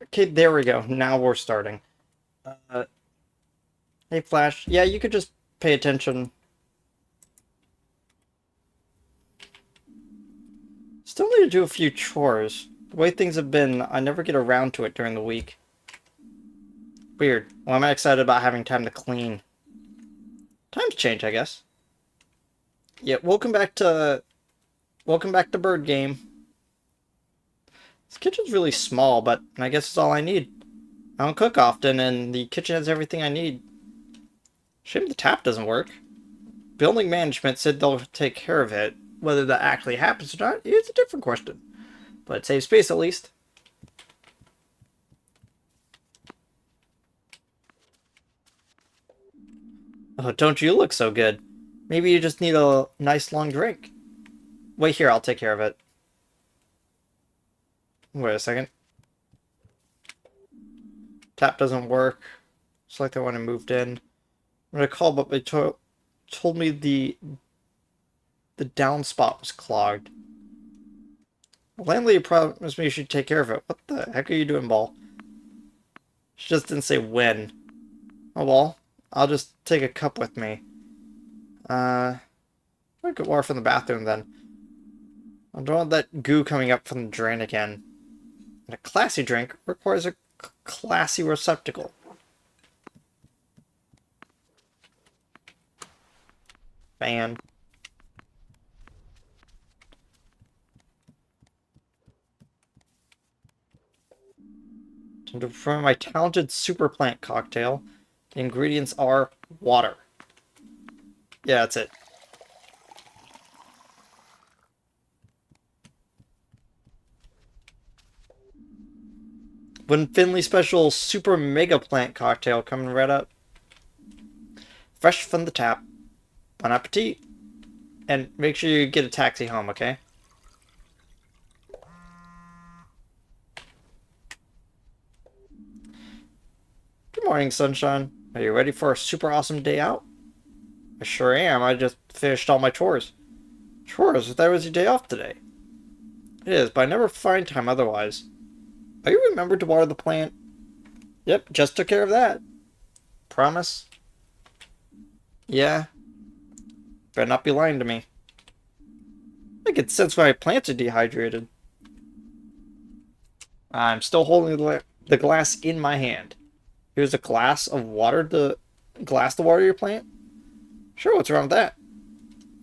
Okay, there we go. Now we're starting. Uh, hey, Flash. Yeah, you could just pay attention. Still need to do a few chores. The way things have been, I never get around to it during the week. Weird. Well, I'm excited about having time to clean. Times change, I guess. Yeah, welcome back to Bird Game. This kitchen's really small, but I guess it's all I need. I don't cook often, and the kitchen has everything I need. Shame the tap doesn't work. Building management said they'll take care of it. Whether that actually happens or not is a different question. But it saves space at least. Oh, don't you look so good? Maybe you just need a nice long drink. Wait here, I'll take care of it. Wait a second. Tap doesn't work. It's like the one I moved in. I'm gonna call, but they told me the downspout was clogged. The landlady promised me she'd take care of it. What the heck are you doing, Ball? She just didn't say when. Oh well, I'll just take a cup with me. I'll get water from the bathroom then. I don't want that goo coming up from the drain again. And a classy drink requires a classy receptacle. Fan. Time to prepare my talented super plant cocktail. The ingredients are water. Yeah, that's it. When Finley Special Super Mega Plant Cocktail coming right up. Fresh from the tap. Bon appetit. And make sure you get a taxi home, okay? Good morning, sunshine. Are you ready for a super awesome day out? I sure am. I just finished all my chores. Chores? I thought it was your day off today. It is, but I never find time otherwise. Are you remembered to water the plant? Yep, just took care of that. Promise? Yeah. Better not be lying to me. I can sense my plants are dehydrated. I'm still holding the glass in my hand. Here's a glass of water to water your plant? Sure, what's wrong with that?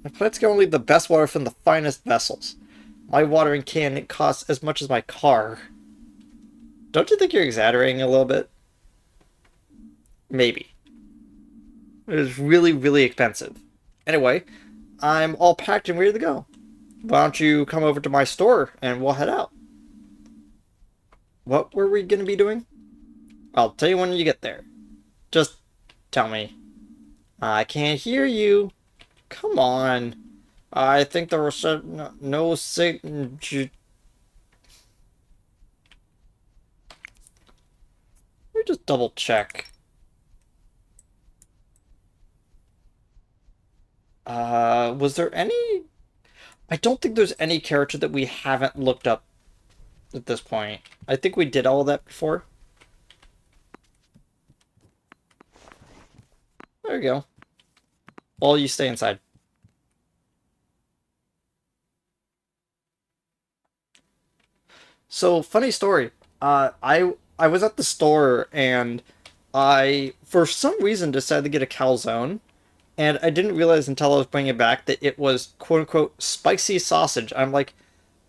My plants get only the best water from the finest vessels. My watering can costs as much as my car. Don't you think you're exaggerating a little bit? Maybe. It is really, really expensive. Anyway, I'm all packed and ready to go. Why don't you come over to my store and we'll head out? What were we going to be doing? I'll tell you when you get there. Just tell me. I can't hear you. Come on. I think there was no signal. Let me just double check. Was there any... I don't think there's any character that we haven't looked up at this point. I think we did all of that before. There you go. Well, you stay inside. So, funny story. I was at the store and I, for some reason, decided to get a calzone. And I didn't realize until I was bringing it back that it was quote-unquote spicy sausage. I'm like,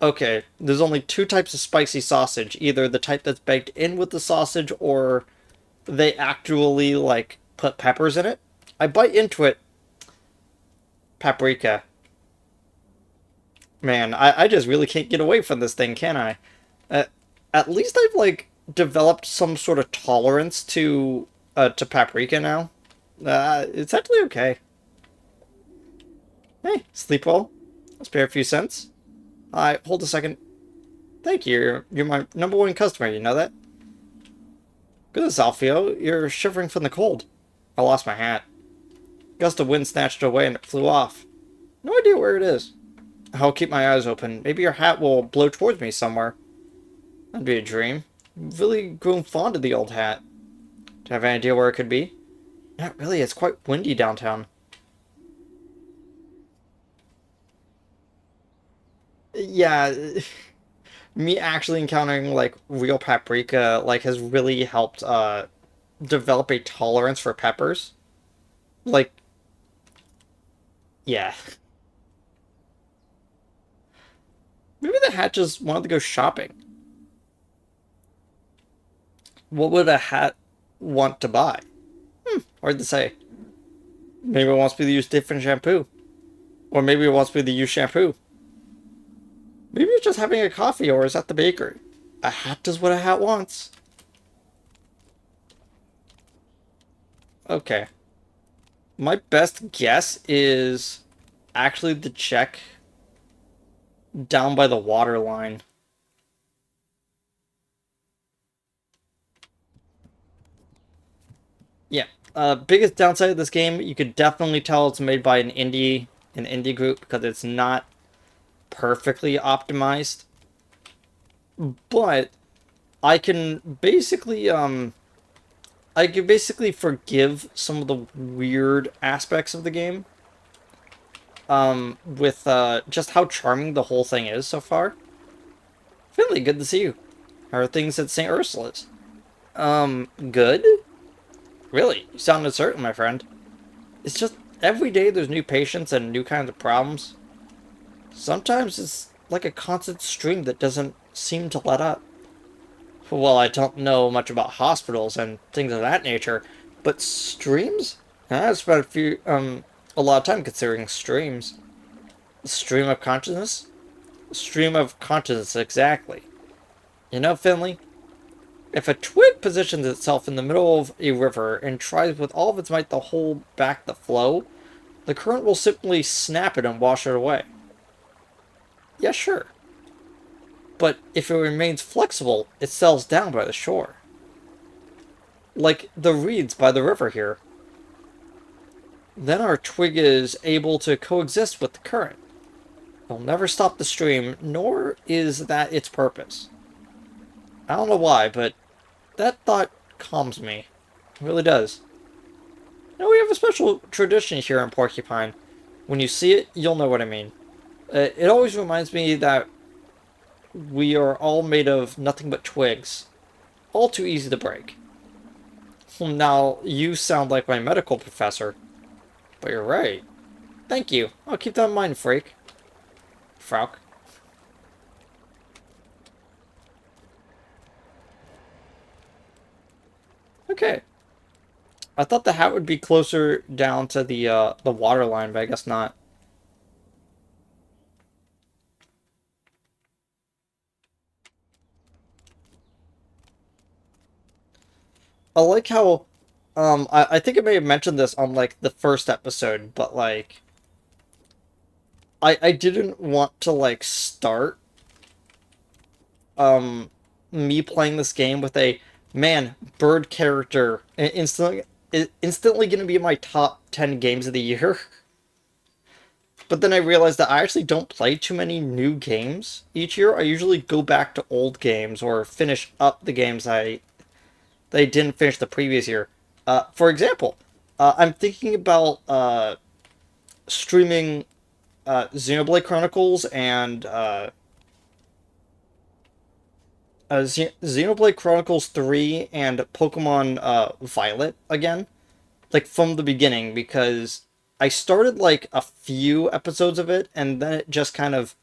okay, there's only two types of spicy sausage. Either the type that's baked in with the sausage or they actually, like, put peppers in it. I bite into it. Paprika. Man, I just really can't get away from this thing, can I? Uh, at least I've, like, developed some sort of tolerance to paprika now. It's actually okay. Hey, sleep well. I'll spare a few cents. Hold a second. Thank you. You're my number one customer, you know that? Goodness, Alfio, you're shivering from the cold. I lost my hat. Gust of wind snatched it away and it flew off. No idea where it is. I'll keep my eyes open. Maybe your hat will blow towards me somewhere. That'd be a dream. Really grown fond of the old hat. Do you have any idea where it could be? Not really, it's quite windy downtown. Yeah, me actually encountering like real paprika like has really helped develop a tolerance for peppers. Like, yeah. Maybe the hat just wanted to go shopping. What would a hat want to buy? Hard to say. Maybe it wants me to use different shampoo. Or maybe it wants me to use shampoo. Maybe it's just having a coffee or is at the bakery. A hat does what a hat wants. Okay. My best guess is actually the check down by the water line. Yeah. Biggest downside of this game, you could definitely tell it's made by an indie group because it's not perfectly optimized. But I can basically forgive some of the weird aspects of the game. With just how charming the whole thing is so far. Finley, good to see you. How are things at St. Ursula's? Good? Really? You sound uncertain, my friend. It's just every day there's new patients and new kinds of problems. Sometimes it's like a constant stream that doesn't seem to let up. Well, I don't know much about hospitals and things of that nature, but streams? I've spent a lot of time considering streams. Stream of consciousness? Stream of consciousness, exactly. You know, Finley, if a twig positions itself in the middle of a river and tries with all of its might to hold back the flow, the current will simply snap it and wash it away. Yeah, sure. But if it remains flexible, it settles down by the shore. Like the reeds by the river here. Then our twig is able to coexist with the current. It'll never stop the stream, nor is that its purpose. I don't know why, but that thought calms me. It really does. You know, we have a special tradition here in Porcupine. When you see it, you'll know what I mean. It always reminds me that we are all made of nothing but twigs. All too easy to break. Now, you sound like my medical professor. But you're right. Thank you. I'll keep that in mind, freak. Frauk. Okay. I thought the hat would be closer down to the water line, but I guess not. I like how I think I may have mentioned this on like the first episode, but like I didn't want to like start um me playing this game with a man bird character instantly gonna be in my top 10 games of the year. But then I realized that I actually don't play too many new games each year. I usually go back to old games or finish up the games they didn't finish the previous year. For example, I'm thinking about streaming Xenoblade Chronicles and Xenoblade Chronicles 3 and Pokemon Violet again, like from the beginning, because I started like a few episodes of it and then it just kind of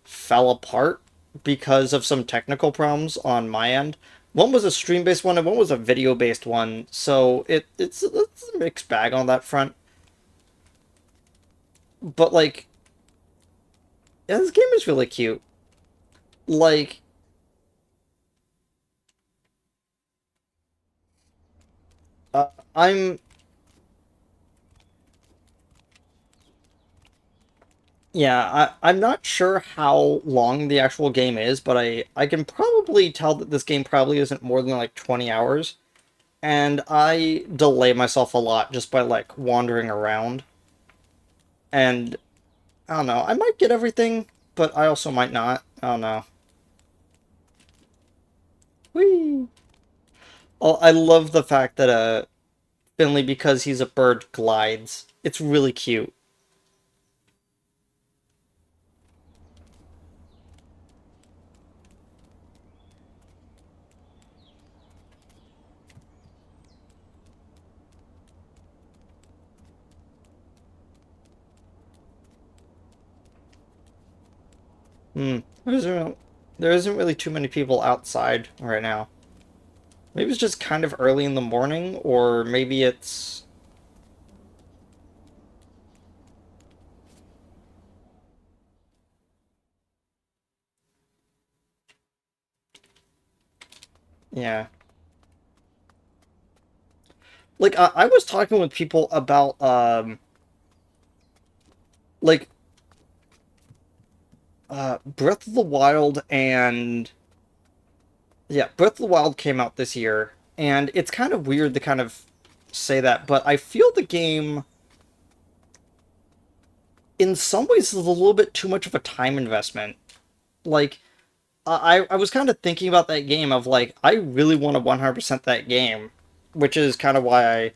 fell apart because of some technical problems on my end. One was a stream-based one and one was a video-based one, so it's a mixed bag on that front. But like, yeah, this game is really cute. Like, I'm yeah, I'm not sure how long the actual game is, but I can probably tell that this game probably isn't more than like 20 hours. And I delay myself a lot just by like wandering around. And I don't know, I might get everything, but I also might not. I don't know. Whee! Oh, I love the fact that Finley, because he's a bird, glides. It's really cute. Hmm. There isn't really too many people outside right now. Maybe it's just kind of early in the morning, or maybe it's yeah. Like I was talking with people about like Breath of the Wild and yeah, Breath of the Wild came out this year, and it's kind of weird to kind of say that, but I feel the game in some ways is a little bit too much of a time investment. Like I was kind of thinking about that game of like I really want to 100% that game, which is kind of why I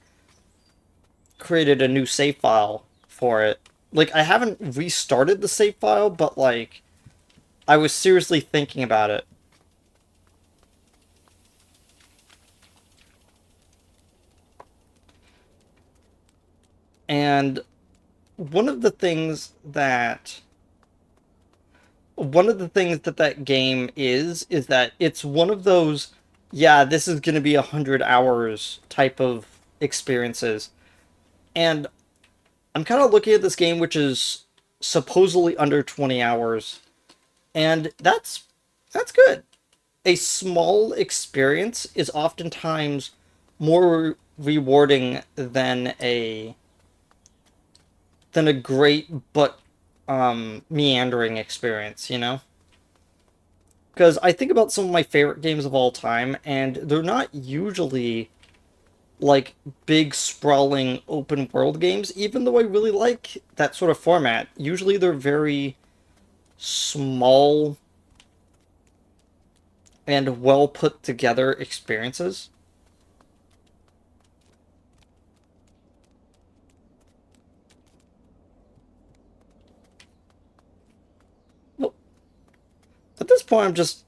created a new save file for it. Like I haven't restarted the save file, but like I was seriously thinking about it. And one of the things that one of the things that that game is that it's one of those yeah, this is going to be 100 hours type of experiences. And I'm kind of looking at this game, which is supposedly under 20 hours, and that's good. A small experience is oftentimes more rewarding than a great but meandering experience, you know? Because I think about some of my favorite games of all time, and they're not usually like big sprawling open world games, even though I really like that sort of format. Usually they're very small and well put together experiences. Well, at this point,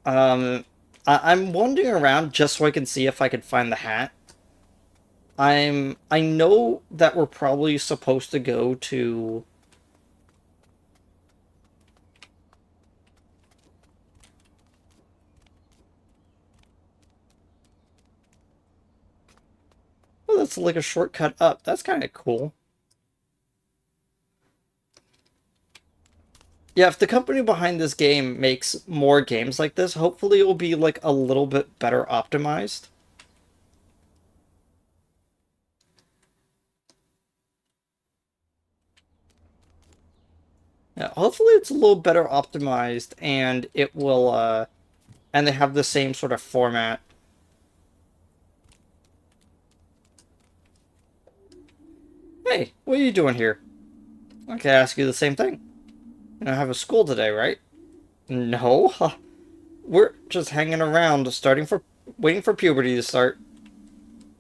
um, I'm wandering around just so I can see if I can find the hat. I know that we're probably supposed to go to. Oh, that's like a shortcut up. That's kind of cool. Yeah, if the company behind this game makes more games like this, hopefully it will be like a little bit better optimized. Yeah, hopefully it's a little better optimized and it will and they have the same sort of format. Hey, what are you doing here? I can ask you the same thing. You don't have a school today, right? No. We're just hanging around, waiting for puberty to start.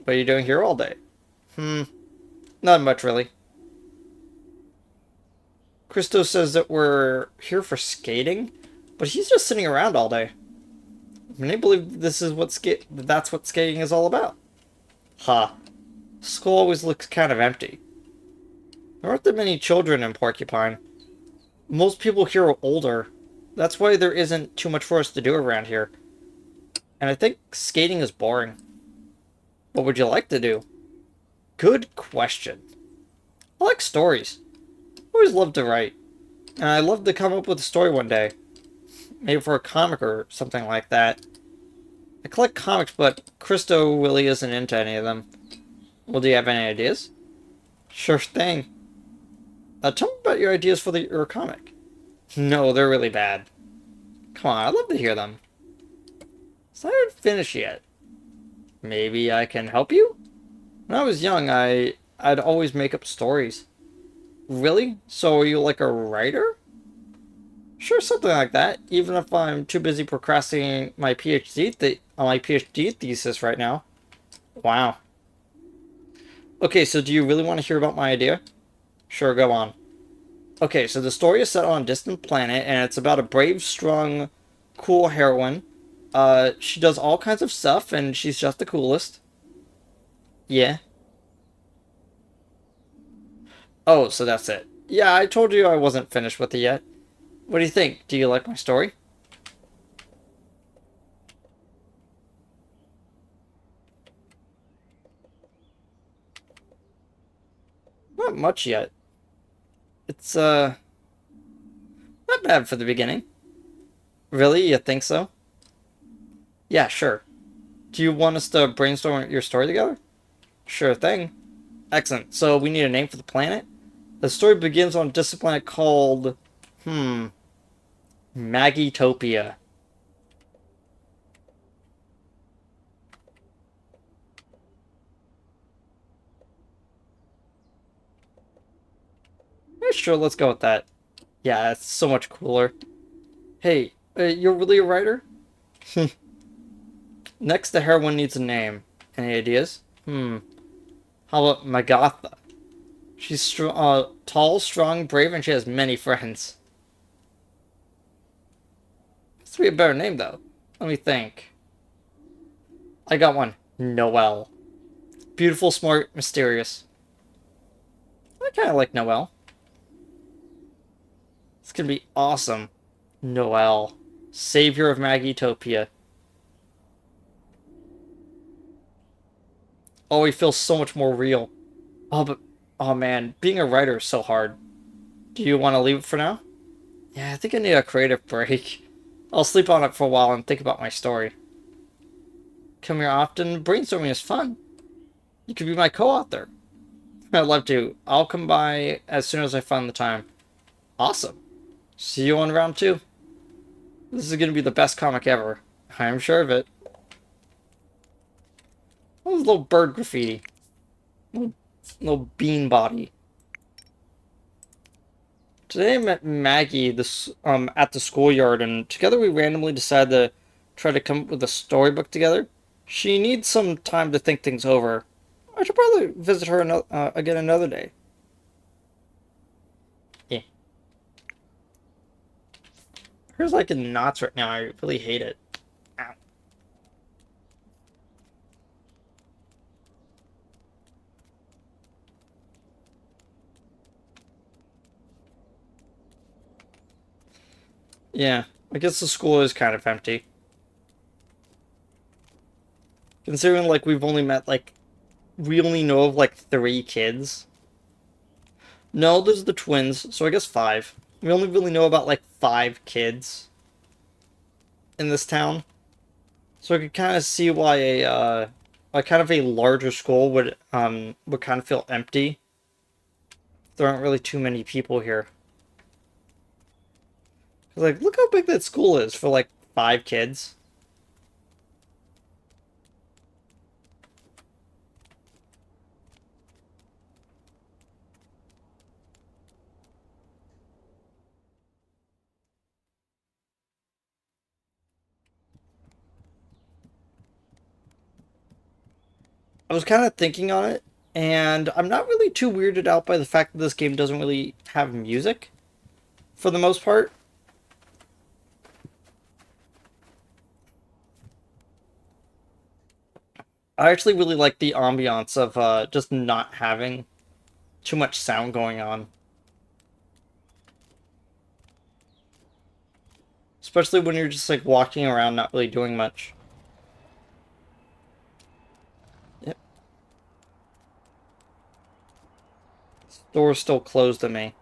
What are you doing here all day? Hmm, not much really. Christo says that we're here for skating, but he's just sitting around all day. Many believe that's what skating is all about. Ha. School always looks kind of empty. There aren't that many children in Porcupine. Most people here are older. That's why there isn't too much for us to do around here. And I think skating is boring. What would you like to do? Good question. I like stories. I always loved to write. And I love to come up with a story one day. Maybe for a comic or something like that. I collect comics, but Christo really isn't into any of them. Well, do you have any ideas? Sure thing. Tell me about your ideas for your comic. No, they're really bad. Come on, I'd love to hear them. It's not even finished yet. Maybe I can help you? When I was young, I'd always make up stories. Really? So are you like a writer? Sure, something like that. Even if I'm too busy procrastinating my on my PhD thesis right now. Wow. Okay, so do you really want to hear about my idea? Sure, go on. Okay, so the story is set on a distant planet, and it's about a brave, strong, cool heroine. She does all kinds of stuff, and she's just the coolest. Yeah. Oh, so that's it. Yeah, I told you I wasn't finished with it yet. What do you think? Do you like my story? Not much yet. It's, not bad for the beginning. Really? You think so? Yeah, sure. Do you want us to brainstorm your story together? Sure thing. Excellent. So we need a name for the planet. The story begins on a distant planet called, hmm, Magitopia. Yeah, sure, let's go with that. Yeah, it's so much cooler. Hey, you're really a writer? Next, the heroine needs a name. Any ideas? How about Magatha? She's tall, strong, brave, and she has many friends. This would be a better name, though. Let me think. I got one. Noelle. Beautiful, smart, mysterious. I kind of like Noelle. It's gonna be awesome. Noelle. Savior of Magitopia. Oh, he feels so much more real. Oh, but... Oh, man. Being a writer is so hard. Do you want to leave it for now? Yeah, I think I need a creative break. I'll sleep on it for a while and think about my story. Come here often. Brainstorming is fun. You could be my co-author. I'd love to. I'll come by as soon as I find the time. Awesome. See you on round two. This is going to be the best comic ever. I'm sure of it. Oh, little bird graffiti. Little, little bean body. Today I met Maggie at the schoolyard, and together we randomly decided to try to come up with a storybook together. She needs some time to think things over. I should probably visit her again another day. Yeah. Hers like in knots right now. I really hate it. Ow. Yeah, I guess the school is kind of empty. Considering like we only know of like three kids. No, there's the twins, so I guess five. We only really know about like five kids in this town. So I could kind of see why like kind of a larger school would kind of feel empty. There aren't really too many people here. 'Cause, like, look how big that school is for like five kids. I was kind of thinking on it, and I'm not really too weirded out by the fact that this game doesn't really have music for the most part. I actually really like the ambiance of just not having too much sound going on, especially when you're just like walking around, not really doing much. Yep, door's still closed to me.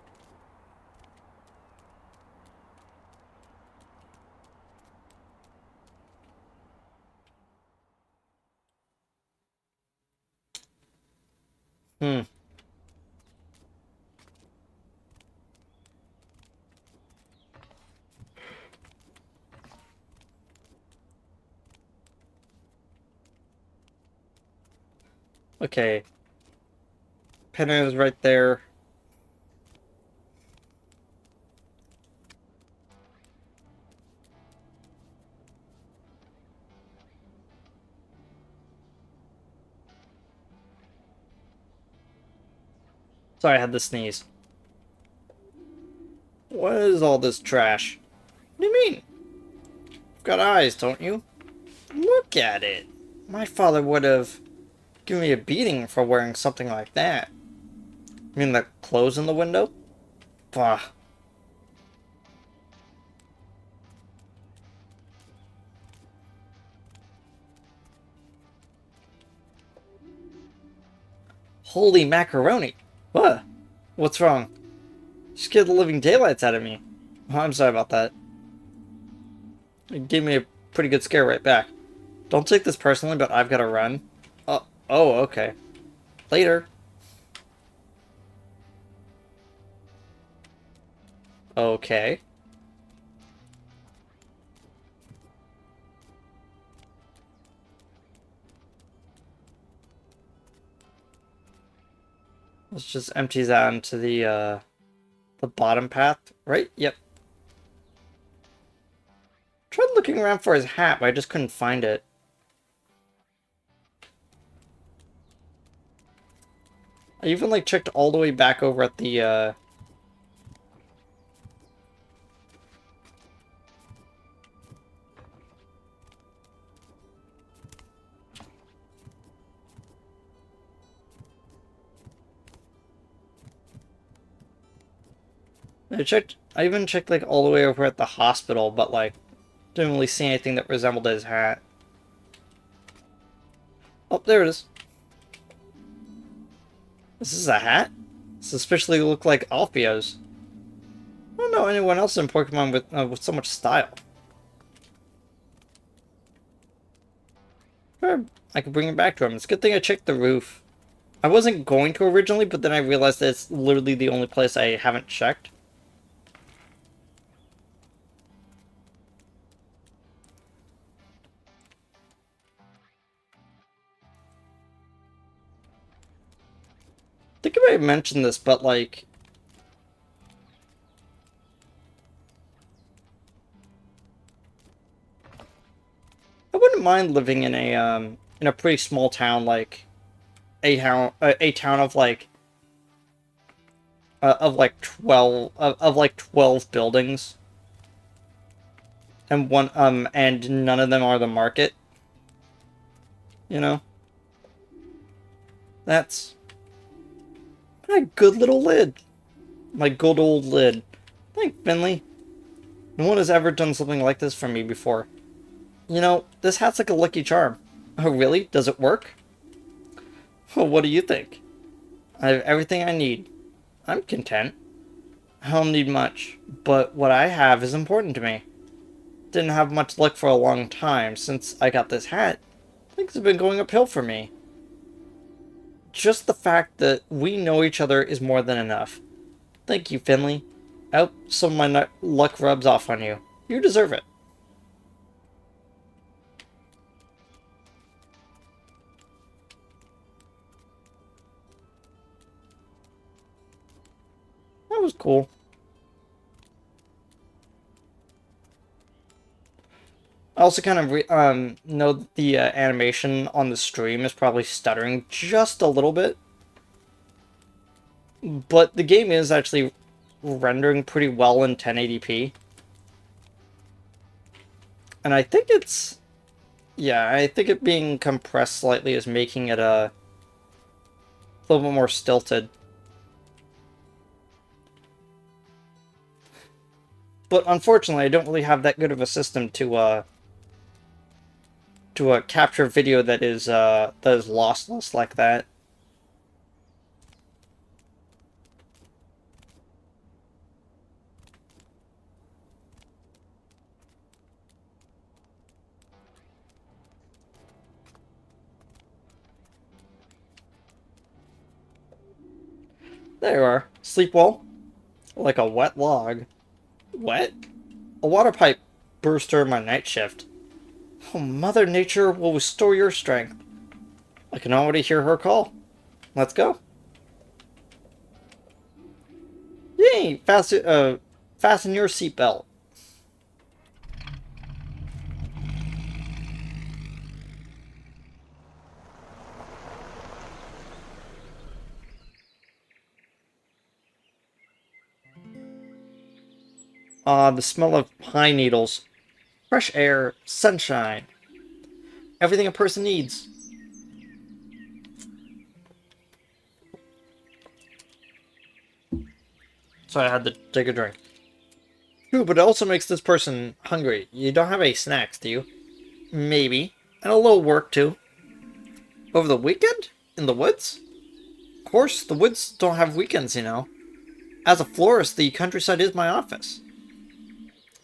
Hmm. Okay, pen is right there. Sorry, I had to sneeze. What is all this trash? What do you mean? You've got eyes, don't you? Look at it. My father would have given me a beating for wearing something like that. You mean the clothes in the window? Bah. Holy macaroni. What? What's wrong? You scared the living daylights out of me. Oh, I'm sorry about that. It gave me a pretty good scare right back. Don't take this personally, but I've got to run. Oh, okay. Later. Okay. Let's just empty that into the bottom path, right? Yep. Tried looking around for his hat, but I just couldn't find it. I even like checked all the way back over at the I even checked like all the way over at the hospital, but like didn't really see anything that resembled his hat. Oh, there it is. This is a hat? Suspiciously look like Alfio's. I don't know anyone else in Pokemon with so much style. Sure, I could bring it back to him. It's a good thing I checked the roof. I wasn't going to originally, but then I realized that it's literally the only place I haven't checked. I think I might have mentioned this, but like... I wouldn't mind living in a pretty small town, like a town of like 12 buildings, and and none of them are the market. You know, that's my good little lid, my good old lid. Thank Finley. No one has ever done something like this for me before. You know, this hat's like a lucky charm. Oh, really? Does it work? Well, what do you think? I have everything I need. I'm content. I don't need much, but what I have is important to me. Didn't have much luck for a long time. Since I got this hat, things have been going uphill for me. Just the fact that we know each other is more than enough. Thank you, Finley. I hope some of my luck rubs off on you. You deserve it. That was cool. I also kind of know that the animation on the stream is probably stuttering just a little bit. But the game is actually rendering pretty well in 1080p. And I think it's... Yeah, I think it being compressed slightly is making it a little bit more stilted. But unfortunately, I don't really have that good of a system to capture video that is lossless like that. There you are. Sleep well? Like a wet log. Wet? A water pipe burst during my night shift. Oh, Mother Nature will restore your strength. I can already hear her call. Let's go. Yay! Fasten your seatbelt. The smell of pine needles, fresh air, sunshine. Everything a person needs. So I had to take a drink. True, but it also makes this person hungry. You don't have any snacks, do you? Maybe. And a little work, too. Over the weekend? In the woods? Of course, the woods don't have weekends, you know. As a florist, the countryside is my office.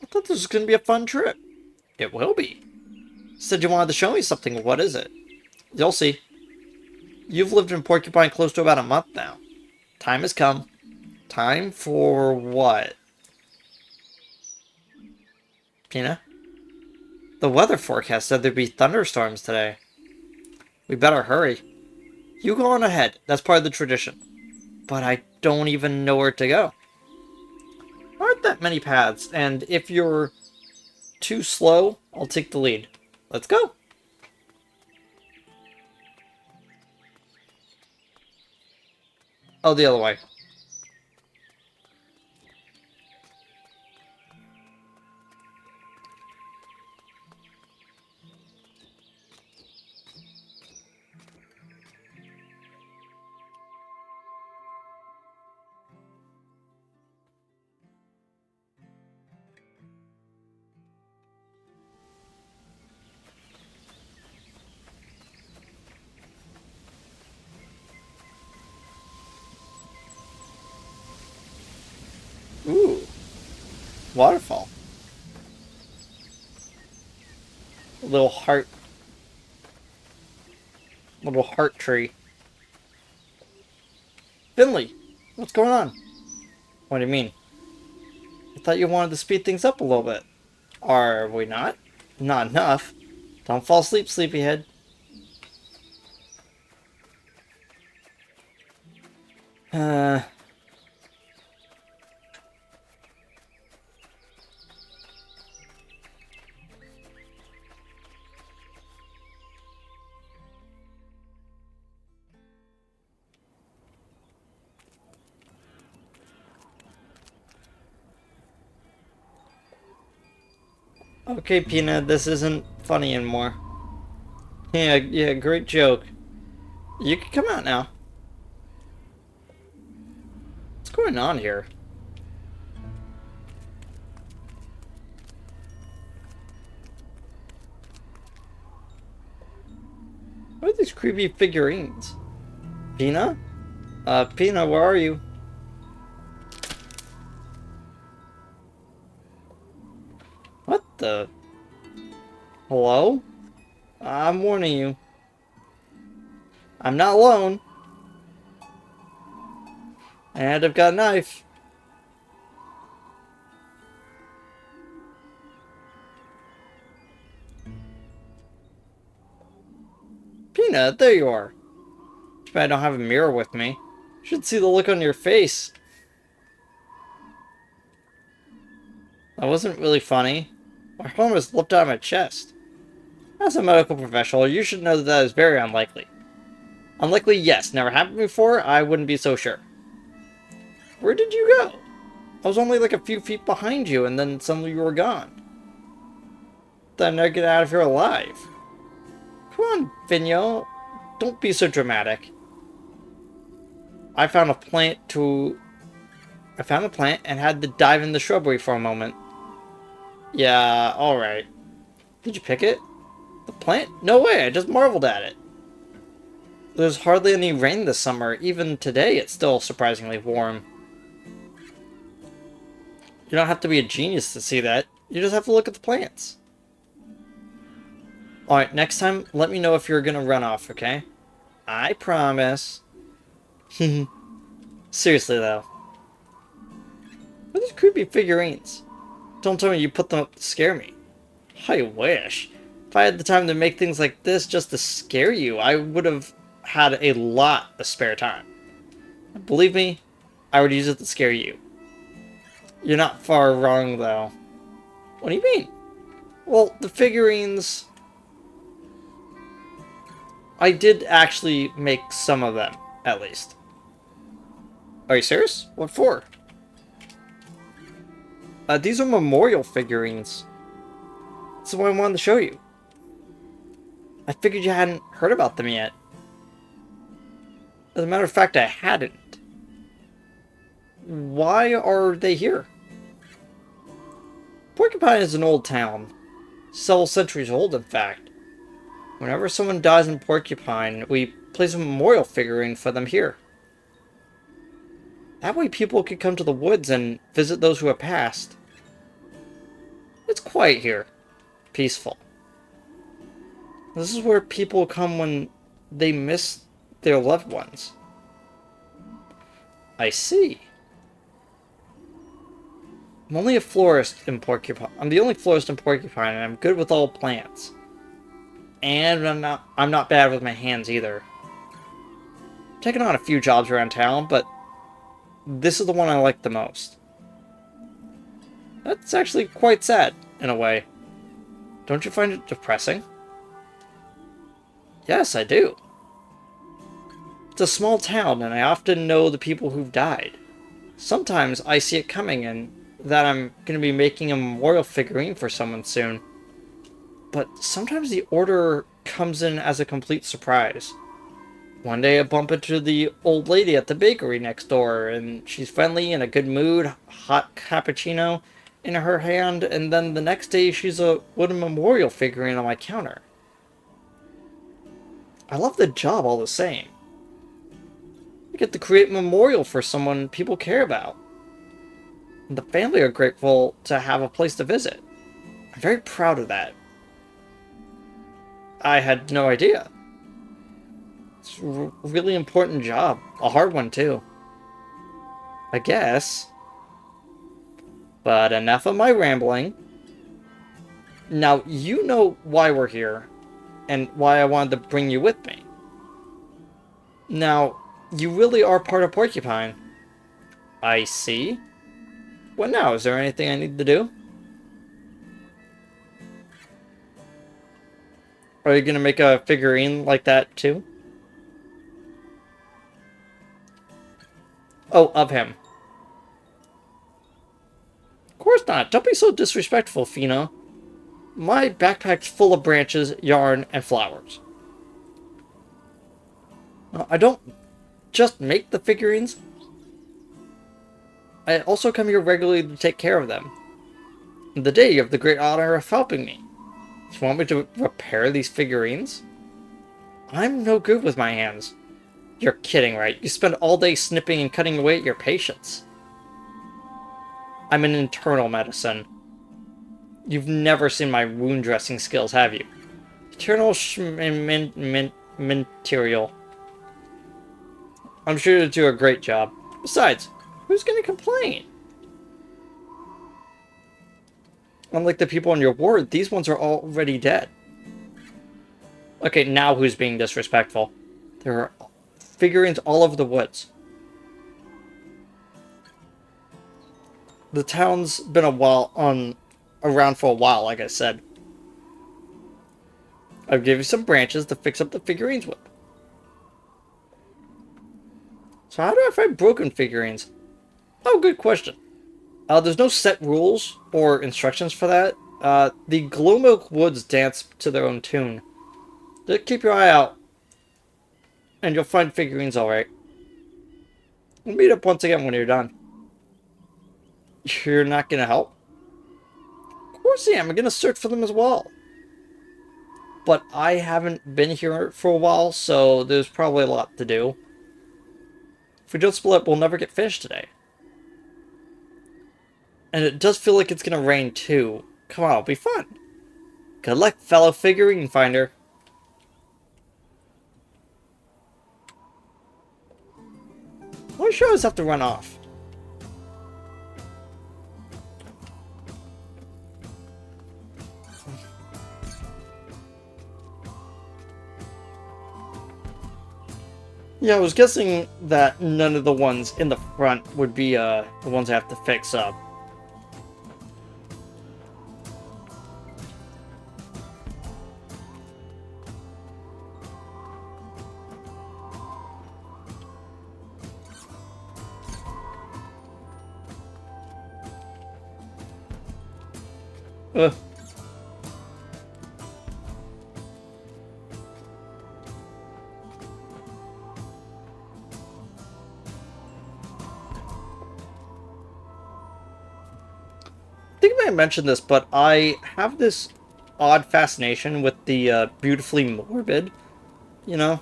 I thought this was going to be a fun trip. It will be. Said you wanted to show me something. What is it? You'll see. You've lived in Porcupine close to about a month now. Time has come. Time for what? Pina? The weather forecast said there'd be thunderstorms today. We better hurry. You go on ahead. That's part of the tradition. But I don't even know where to go. Aren't that many paths, and if you're too slow, I'll take the lead. Let's go. Oh, the other way. Ooh. Waterfall. A little heart. Little heart tree. Finley, what's going on? What do you mean? I thought you wanted to speed things up a little bit. Are we not? Not enough. Don't fall asleep, sleepyhead. Uh... Okay, Peanut, this isn't funny anymore. Yeah, great joke. You can come out now. What's going on here? What are these creepy figurines? Peanut? Peanut, where are you? What the? Hello? I'm warning you. I'm not alone. And I've got a knife. Peanut, there you are. Too bad I don't have a mirror with me. You should see the look on your face. That wasn't really funny. My arm was lifted out of my chest. As a medical professional, you should know that that is very unlikely. Unlikely, yes. Never happened before, I wouldn't be so sure. Where did you go? I was only like a few feet behind you, and then suddenly you were gone. Then I get out of here alive. Come on, Vigno. Don't be so dramatic. I found a plant and had to dive in the shrubbery for a moment. Yeah, alright. Did you pick it? The plant? No way, I just marveled at it. There's hardly any rain this summer. Even today, it's still surprisingly warm. You don't have to be a genius to see that. You just have to look at the plants. Alright, next time, let me know if you're gonna run off, okay? I promise. Seriously, though. What are these creepy figurines? Don't tell me you put them up to scare me. I wish. If I had the time to make things like this just to scare you, I would have had a lot of spare time. Believe me, I would use it to scare you. You're not far wrong, though. What do you mean? Well, the figurines... I did actually make some of them, at least. Are you serious? What for? These are memorial figurines. That's what I wanted to show you. I figured you hadn't heard about them yet. As a matter of fact, I hadn't. Why are they here? Porcupine is an old town. Several centuries old, in fact. Whenever someone dies in Porcupine, we place a memorial figurine for them here. That way people can come to the woods and visit those who have passed. It's quiet here. Peaceful. This is where people come when they miss their loved ones. I see. I'm only a florist in Porcupine. I'm the only florist in Porcupine, and I'm good with all plants. And I'm not bad with my hands either. I've taken on a few jobs around town, but this is the one I like the most. That's actually quite sad, in a way. Don't you find it depressing? Yes, I do. It's a small town, and I often know the people who've died. Sometimes I see it coming, and that I'm going to be making a memorial figurine for someone soon. But sometimes the order comes in as a complete surprise. One day I bump into the old lady at the bakery next door, and she's friendly, in a good mood, hot cappuccino in her hand, and then the next day she's a wooden memorial figurine on my counter. I love the job all the same. I get to create a memorial for someone people care about. And the family are grateful to have a place to visit. I'm very proud of that. I had no idea. It's a really important job. A hard one, too. I guess. But enough of my rambling. Now, you know why we're here, and why I wanted to bring you with me. Now, you really are part of Porcupine. I see. What now? Is there anything I need to do? Are you gonna make a figurine like that, too? Oh, of him. Of course not. Don't be so disrespectful, Fino. My backpack's full of branches, yarn, and flowers. I don't just make the figurines. I also come here regularly to take care of them. And today you have the great honor of helping me. Do you want me to repair these figurines? I'm no good with my hands. You're kidding, right? You spend all day snipping and cutting away at your patients. I'm an internal medicine. You've never seen my wound dressing skills, have you? Eternal material. I'm sure you'll do a great job. Besides, who's gonna complain? Unlike the people in your ward, these ones are already dead. Okay, now who's being disrespectful? There are figurines all over the woods. The town's been around for a while, like I said. I'll give you some branches to fix up the figurines with. So how do I find broken figurines? Oh, good question. There's no set rules or instructions for that. The Glowmilk Woods dance to their own tune. Just keep your eye out, and you'll find figurines alright. We'll meet up once again when you're done. You're not gonna help? Of course I am. I'm gonna search for them as well. But I haven't been here for a while, so there's probably a lot to do. If we don't split up, we'll never get finished today. And it does feel like it's gonna rain too. Come on, it'll be fun. Good luck, fellow figurine finder. Why should I always have to run off? Yeah, I was guessing that none of the ones in the front would be the ones I have to fix up. Ugh. I think I may have mentioned this, but I have this odd fascination with the beautifully morbid, you know?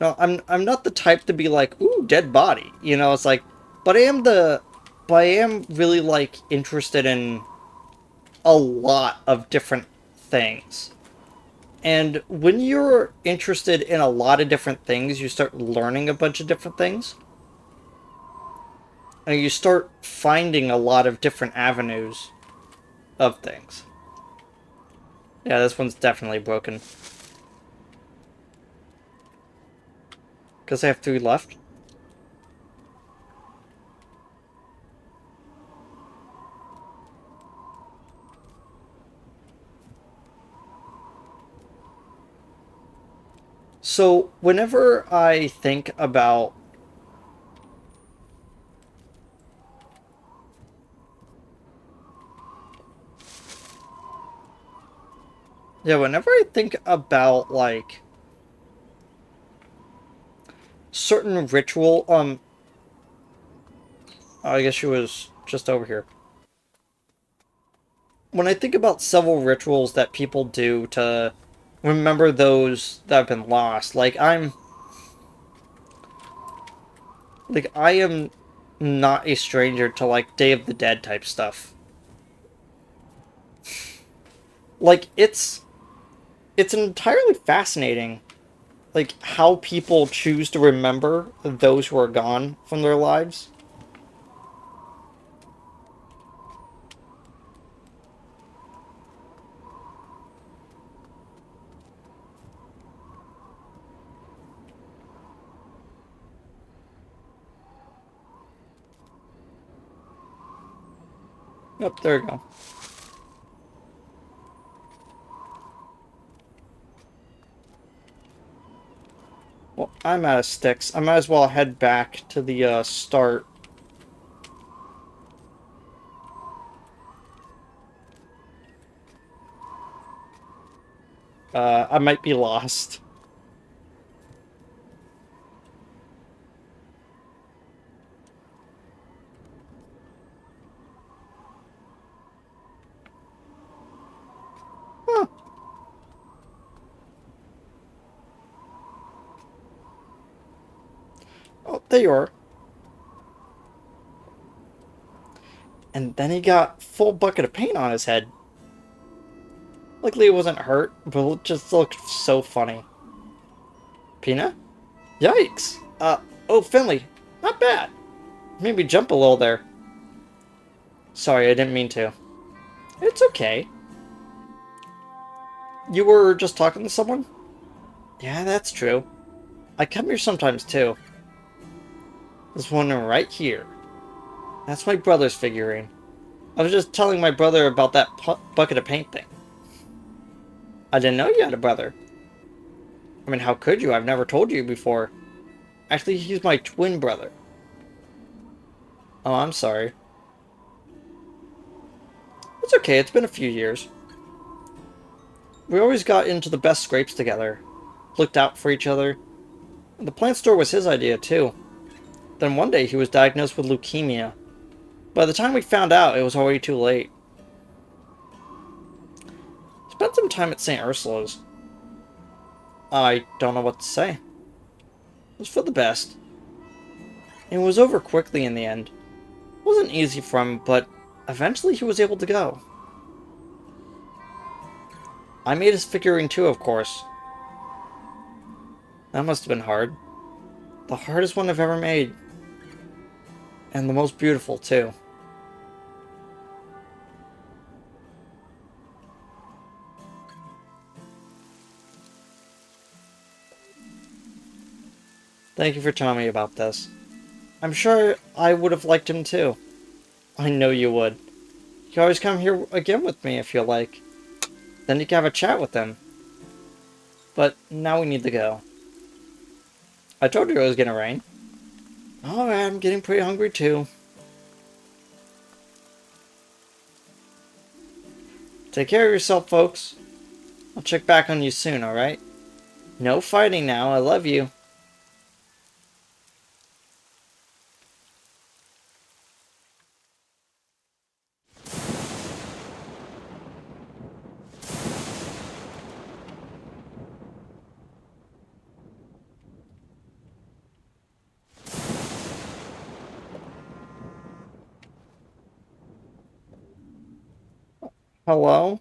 No, I'm not the type to be like, ooh, dead body. You know, it's like, but I am really like interested in a lot of different things. And when you're interested in a lot of different things, you start learning a bunch of different things. And you start finding a lot of different avenues of things. Yeah, this one's definitely broken. Because I have 3 left. So, whenever I think about... Yeah, whenever I think about, like, certain ritual, I guess she was just over here. When I think about several rituals that people do to remember those that have been lost, I am not a stranger to, like, Day of the Dead type stuff. Like, it's entirely fascinating, like, how people choose to remember those who are gone from their lives. Yep, there you go. Well, I'm out of sticks. I might as well head back to the start. I might be lost. Huh. Oh, there you are. And then he got full bucket of paint on his head. Luckily it wasn't hurt, but it just looked so funny. Peanut? Yikes! Oh, Finley. Not bad. Made me jump a little there. Sorry, I didn't mean to. It's okay. You were just talking to someone? Yeah, that's true. I come here sometimes too. This one right here. That's my brother's figurine. I was just telling my brother about that bucket of paint thing. I didn't know you had a brother. I mean, how could you? I've never told you before. Actually, he's my twin brother. Oh, I'm sorry. It's okay, it's been a few years. We always got into the best scrapes together. Looked out for each other. The plant store was his idea, too. Then one day he was diagnosed with leukemia. By the time we found out, it was already too late. Spent some time at St. Ursula's. I don't know what to say. It was for the best. It was over quickly in the end. It wasn't easy for him, but eventually he was able to go. I made his figurine too, of course. That must have been hard. The hardest one I've ever made. And the most beautiful, too. Thank you for telling me about this. I'm sure I would have liked him too. I know you would. You can always come here again with me if you like. Then you can have a chat with him. But now we need to go. I told you it was gonna rain. Alright, I'm getting pretty hungry too. Take care of yourself, folks. I'll check back on you soon, alright? No fighting now, I love you. Hello?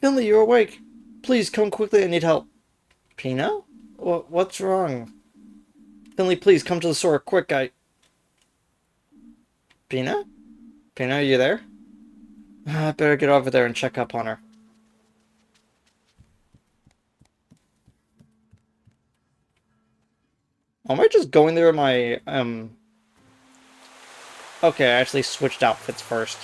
Finley, you're awake. Please, come quickly, I need help. Pina? What's wrong? Finley, please, come to the store, quick, Pina? Pina, are you there? I better get over there and check up on her. Am I just going there with my, Okay, I actually switched outfits first.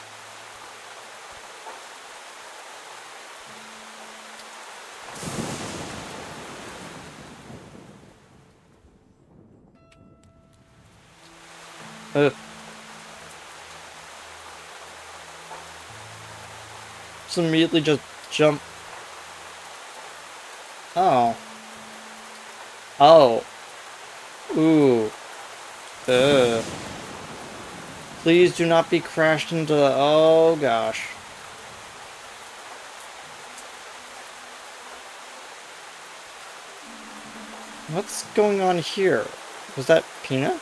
Ugh. So immediately just jump. Oh. Oh. Ooh. Ugh. Please do not be crashed into the... Oh, gosh. What's going on here? Was that Pina?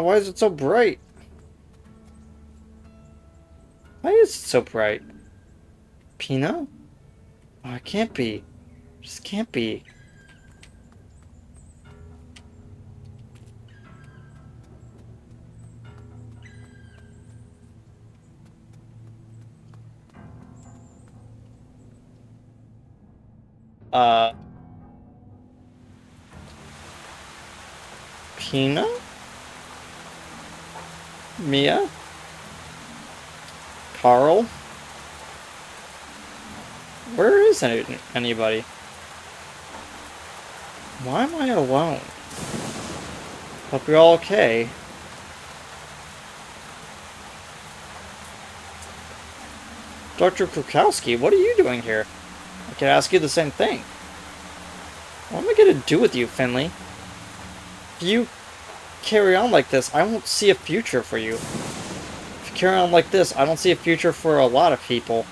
Why is it so bright? Why is it so bright? Pina? Oh, it can't be. It just can't be. Pina? Mia? Carl? Where is anybody? Why am I alone? Hope you're all okay. Dr. Krukowski, what are you doing here? I could ask you the same thing. What am I gonna do with you, Finley? If you carry on like this, I won't see a future for you. If you carry on like this, I don't see a future for a lot of people.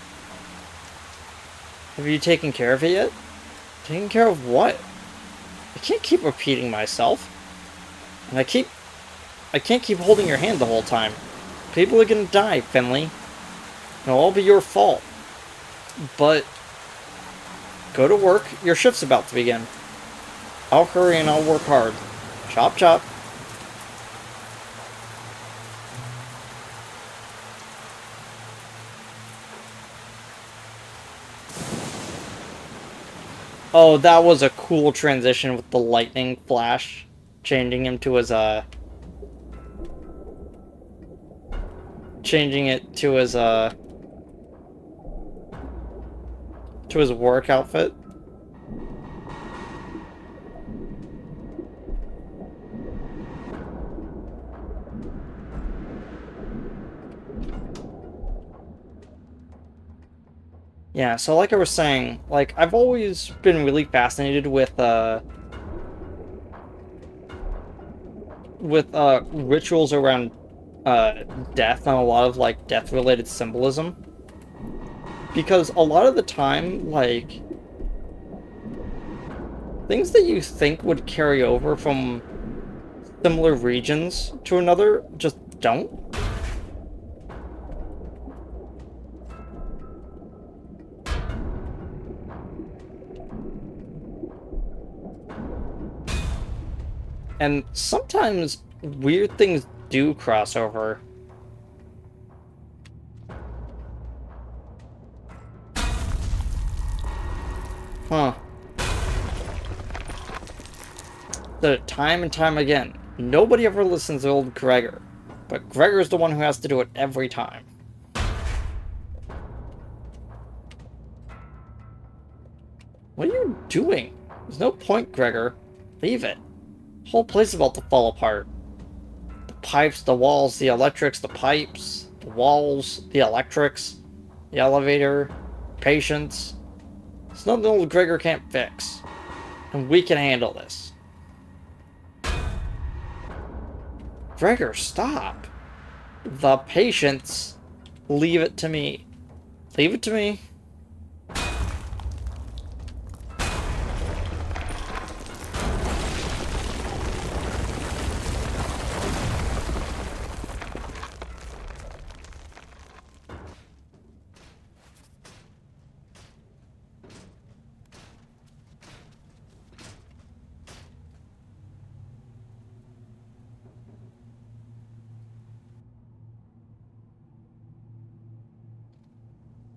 Have you taken care of it yet? Taken care of what? I can't keep repeating myself. And I can't keep holding your hand the whole time. People are gonna die, Finley. It'll all be your fault. But go to work. Your shift's about to begin. I'll hurry and I'll work hard. Chop chop. Oh, that was a cool transition with the lightning flash, changing him to his, changing it to his work outfit. Yeah, so like I was saying, like, I've always been really fascinated with rituals around, death and a lot of, like, death-related symbolism. Because a lot of the time, like, things that you think would carry over from similar regions to another just don't. And sometimes weird things do cross over. Huh. Time and time again. Nobody ever listens to old Gregor. But Gregor's the one who has to do it every time. What are you doing? There's no point, Gregor. Leave it. The whole place is about to fall apart. The pipes, the walls, the electrics, the pipes, the walls, the electrics, the elevator, patients. It's nothing old Gregor can't fix. And we can handle this. Gregor, stop. The patients. Leave it to me. Leave it to me.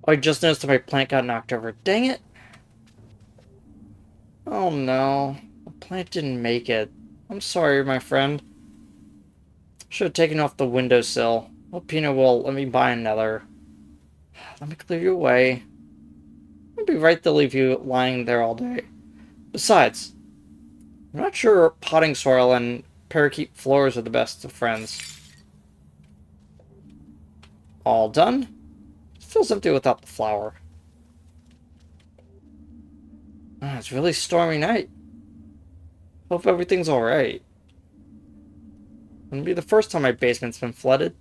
I just noticed that my plant got knocked over. Dang it. Oh no. The plant didn't make it. I'm sorry, my friend. Should have taken off the windowsill. Hope Pino will let me buy another. Let me clear you away. I'd be right to leave you lying there all day. Besides, I'm not sure potting soil and parakeet floors are the best of friends. All done? It feels empty without the flower. It's a really stormy night. Hope everything's alright. Wouldn't be the first time my basement's been flooded.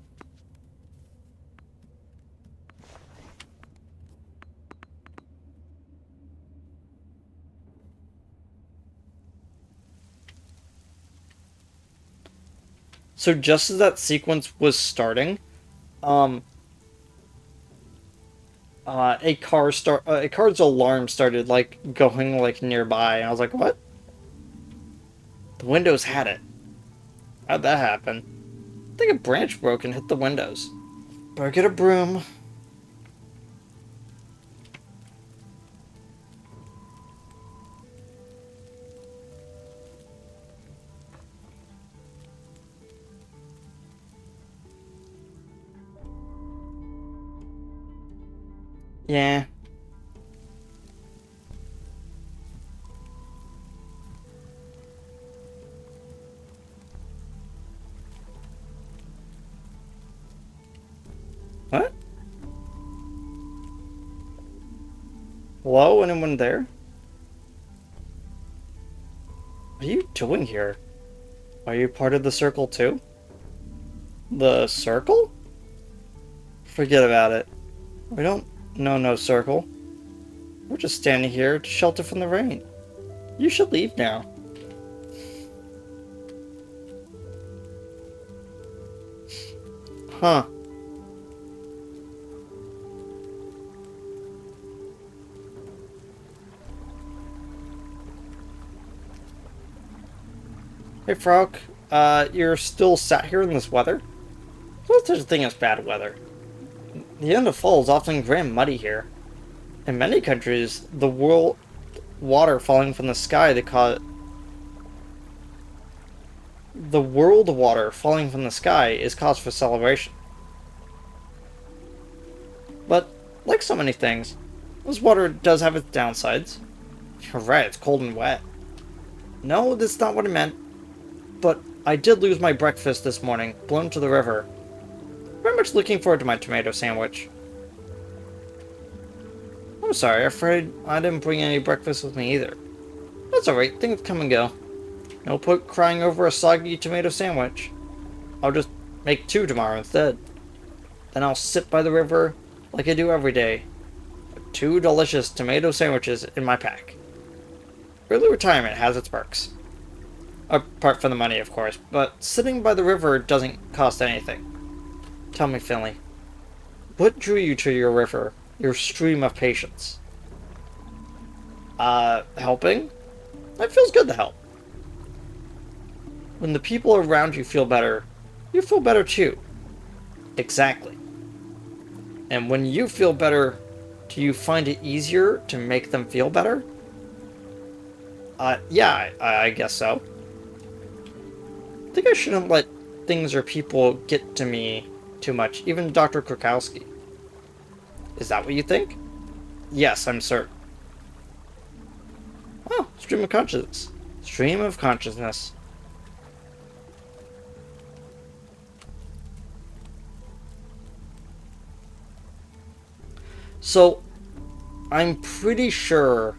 So just as that sequence was starting, a car's alarm started like going like nearby, and I was like, "What?" The windows had it. How'd that happen? I think a branch broke and hit the windows. Better get a broom. Yeah. What? Hello? Anyone there? What are you doing here? Are you part of the circle too? The circle? Forget about it. We don't know no circle. We're just standing here to shelter from the rain. You should leave now. Huh. Hey, Frog. You're still sat here in this weather? There's no such a thing as bad weather. The end of fall is often gray and muddy here. In many countries, the world water falling from the sky the world water falling from the sky is cause for celebration. But like so many things, this water does have its downsides. You're right, it's cold and wet. No, that's not what I meant. But I did lose my breakfast this morning, blown to the river. Very much looking forward to my tomato sandwich. I'm sorry, I'm afraid I didn't bring any breakfast with me either. That's alright, things come and go. No point crying over a soggy tomato sandwich. I'll just make 2 tomorrow instead. Then I'll sit by the river like I do every day, with 2 delicious tomato sandwiches in my pack. Early retirement has its perks. Apart from the money, of course, but sitting by the river doesn't cost anything. Tell me, Finley, what drew you to your river, your stream of patience? Helping? It feels good to help. When the people around you feel better, you feel better too. Exactly. And when you feel better, do you find it easier to make them feel better? Yeah, I guess so. I think I shouldn't let things or people get to me too much, even Dr. Krakowski. Is that what you think? Yes, I'm certain. Oh, Stream of consciousness. Stream of consciousness. So, I'm pretty sure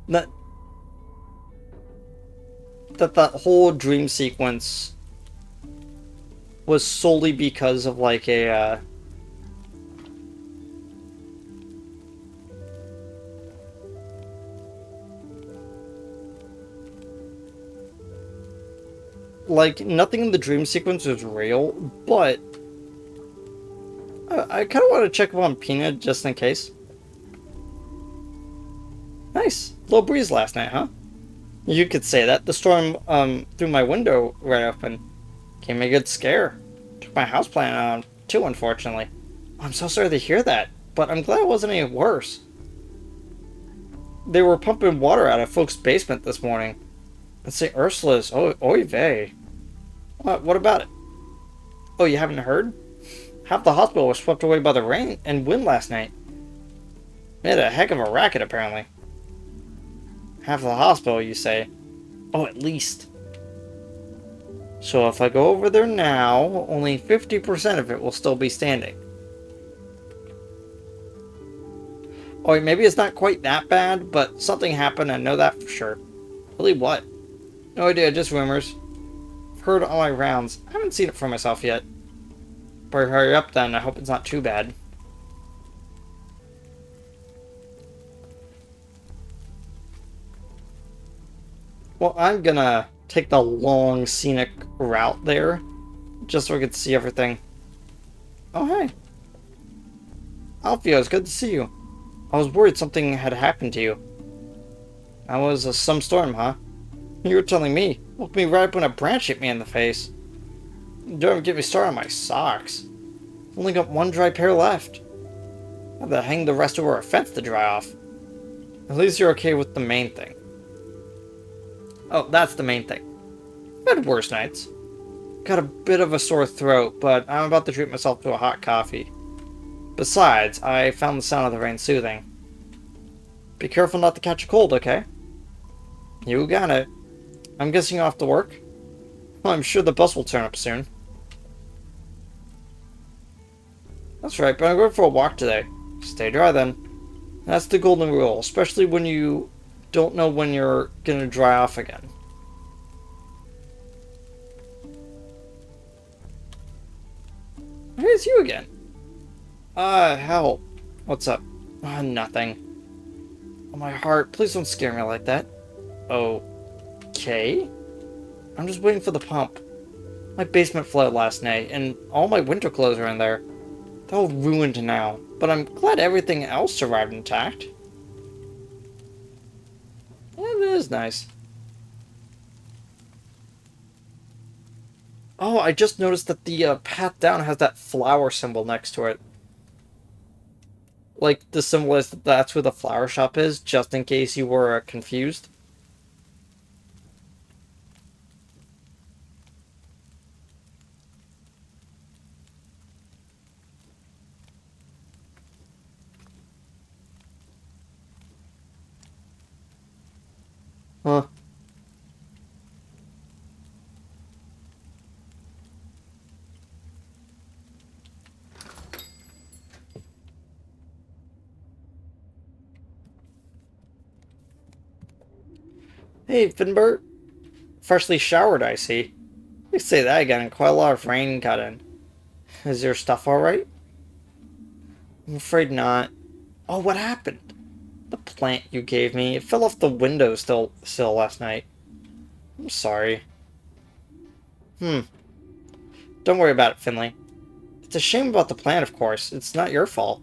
that that whole dream sequence was solely because of like a like nothing in the dream sequence was real, but I kind of want to check up on Pina just in case. Nice. Little breeze last night, huh? You could say that. The storm through my window right open gave me a good scare. Took my houseplant on too, unfortunately. I'm so sorry to hear that, but I'm glad it wasn't any worse. They were pumping water out of folks' basement this morning. And St. Ursula's, oy vey. What about it? Oh, you haven't heard? Half the hospital was swept away by the rain and wind last night. Made a heck of a racket, apparently. Half the hospital, you say? Oh, at least. So if I go over there now, only 50% of it will still be standing. Oh, maybe it's not quite that bad, but something happened, I know that for sure. Really what? No idea, just rumors. I've heard all my rounds. I haven't seen it for myself yet. Better hurry up then, I hope it's not too bad. Well, I'm gonna take the long scenic route there, just so I can see everything. Oh, hey. Alfio, it's good to see you. I was worried something had happened to you. That was some storm, huh? You were telling me. Woke me right up when a branch hit me in the face. Don't even get me started on my socks. Only got one dry pair left. I have to hang the rest over a fence to dry off. At least you're okay with the main thing. Oh, that's the main thing. I've had worse nights. Got a bit of a sore throat, but I'm about to treat myself to a hot coffee. Besides, I found the sound of the rain soothing. Be careful not to catch a cold, okay? You got it. I'm guessing you're off to work? Well, I'm sure the bus will turn up soon. That's right, but I'm going for a walk today. Stay dry then. That's the golden rule, especially when you don't know when you're gonna dry off again. Here's you again. Help. What's up? Nothing. Oh, my heart, please don't scare me like that. Okay. I'm just waiting for the pump. My basement flooded last night, and all my winter clothes are in there. They're all ruined now, but I'm glad everything else survived intact. Yeah, it is nice. Oh, I just noticed that the path down has that flower symbol next to it. Like, the symbol is that that's where the flower shop is, just in case you were confused. Huh. Hey, Finbert. Freshly showered, I see. You say that again, and quite a lot of rain got in. Is your stuff alright? I'm afraid not. Oh, what happened? The plant you gave me, it fell off the windowsill last night. I'm sorry. Don't worry about it, Finley. It's a shame about the plant, of course. It's not your fault.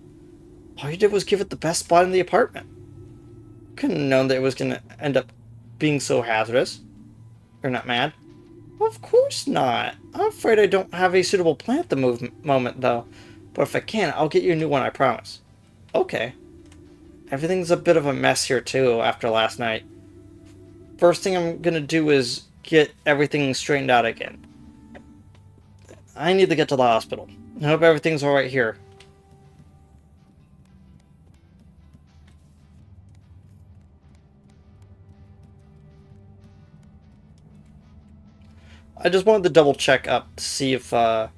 All you did was give it the best spot in the apartment. Couldn't have known that it was going to end up being so hazardous. You're not mad? Of course not. I'm afraid I don't have a suitable plant at the moment, though. But if I can, I'll get you a new one, I promise. Okay. Everything's a bit of a mess here, too, after last night. First thing I'm gonna do is get everything straightened out again. I need to get to the hospital. I hope everything's alright here. I just wanted to double check up to see if there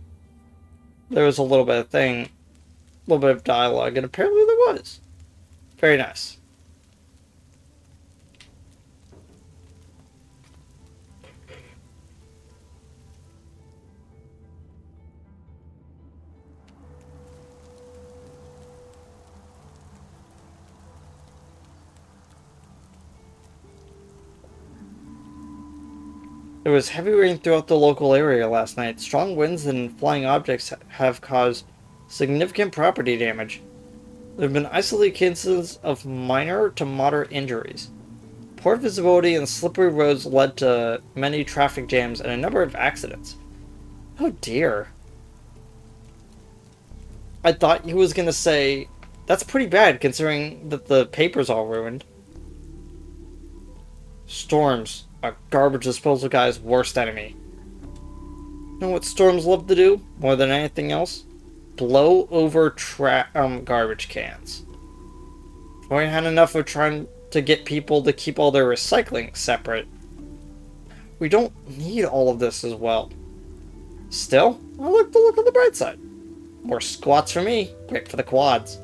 was a little bit of thing, a little bit of dialogue, and apparently there was. Very nice. There was heavy rain throughout the local area last night. Strong winds and flying objects have caused significant property damage. There have been isolated cases of minor to moderate injuries. Poor visibility and slippery roads led to many traffic jams and a number of accidents. Oh dear. I thought he was gonna say, that's pretty bad considering that the paper's all ruined. Storms are garbage disposal guy's worst enemy. You know what storms love to do more than anything else? Blow over garbage cans. We had enough of trying to get people to keep all their recycling separate. We don't need all of this as well. Still, I like to look on the bright side. More squats for me. Great for the quads.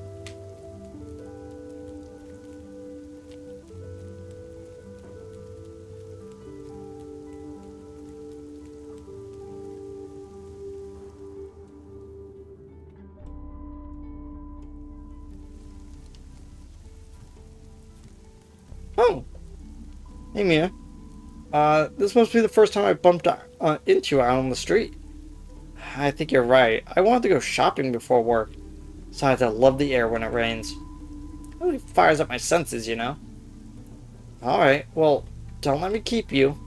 Oh, hey Mia. This must be the first time I bumped into you out on the street. I think you're right. I wanted to go shopping before work. Besides, I love the air when it rains. It really fires up my senses, you know? Alright, well, don't let me keep you.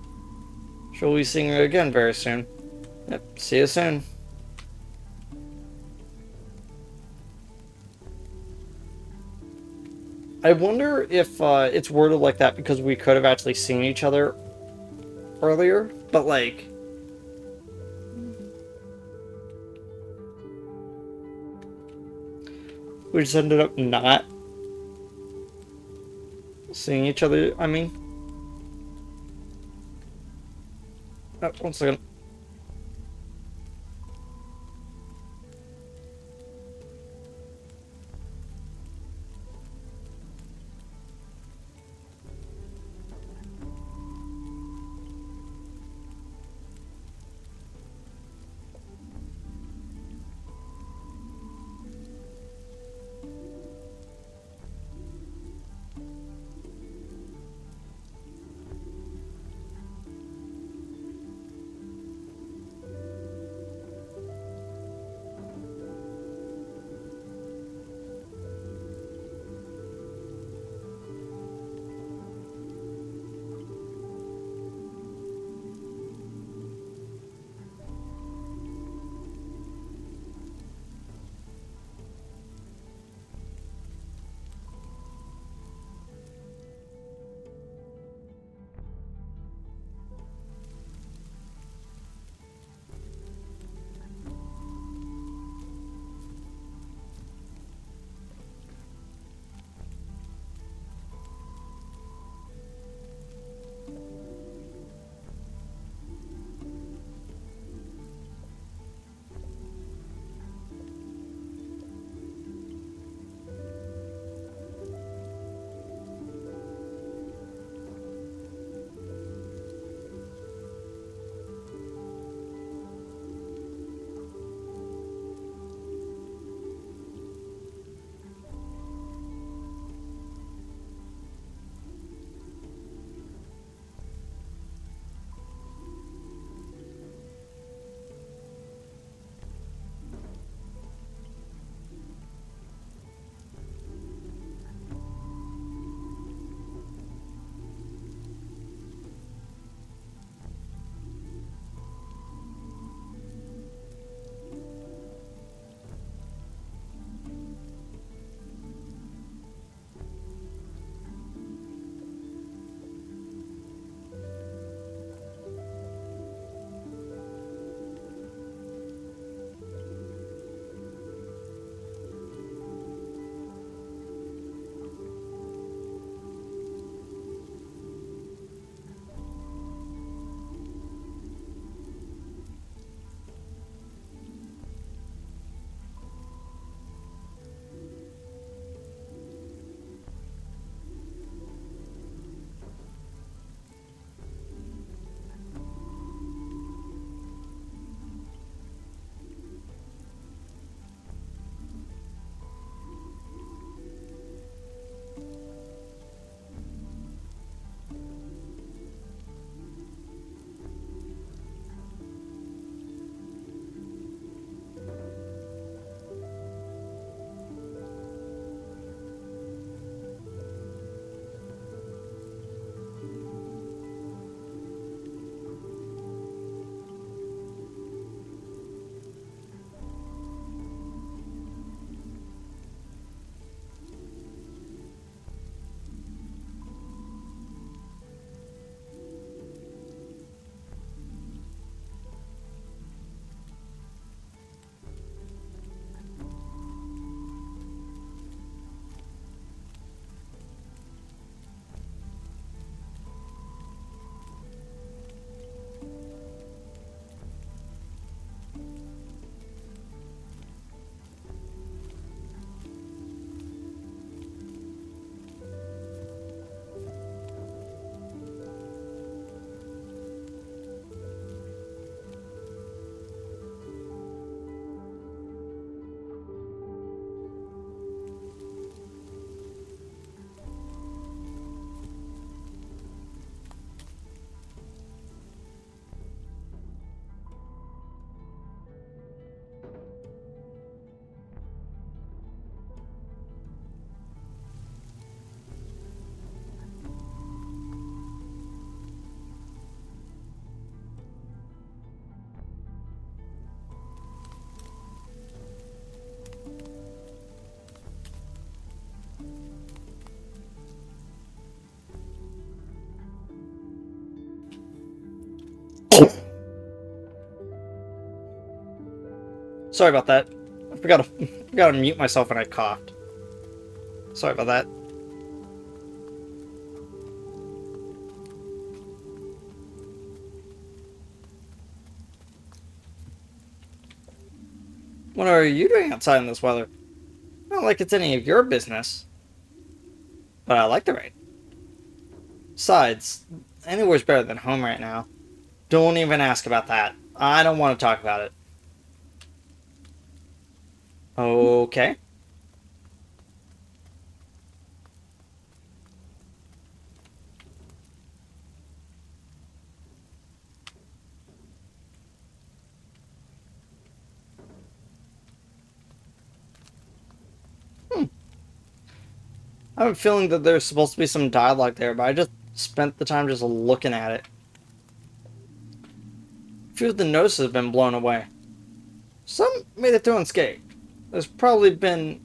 Sure we'll be seeing you again very soon. Yep, see you soon. I wonder if it's worded like that because we could have actually seen each other earlier, but like... we just ended up not seeing each other, I mean. Oh, one second. Sorry about that. I forgot to mute myself when I coughed. Sorry about that. What are you doing outside in this weather? Not like it's any of your business. But I like the rain. Besides, anywhere's better than home right now. Don't even ask about that. I don't want to talk about it. Okay. I have a feeling that there's supposed to be some dialogue there, but I just spent the time just looking at it. A few of the notices have been blown away. Some made it through unscathed. They've probably been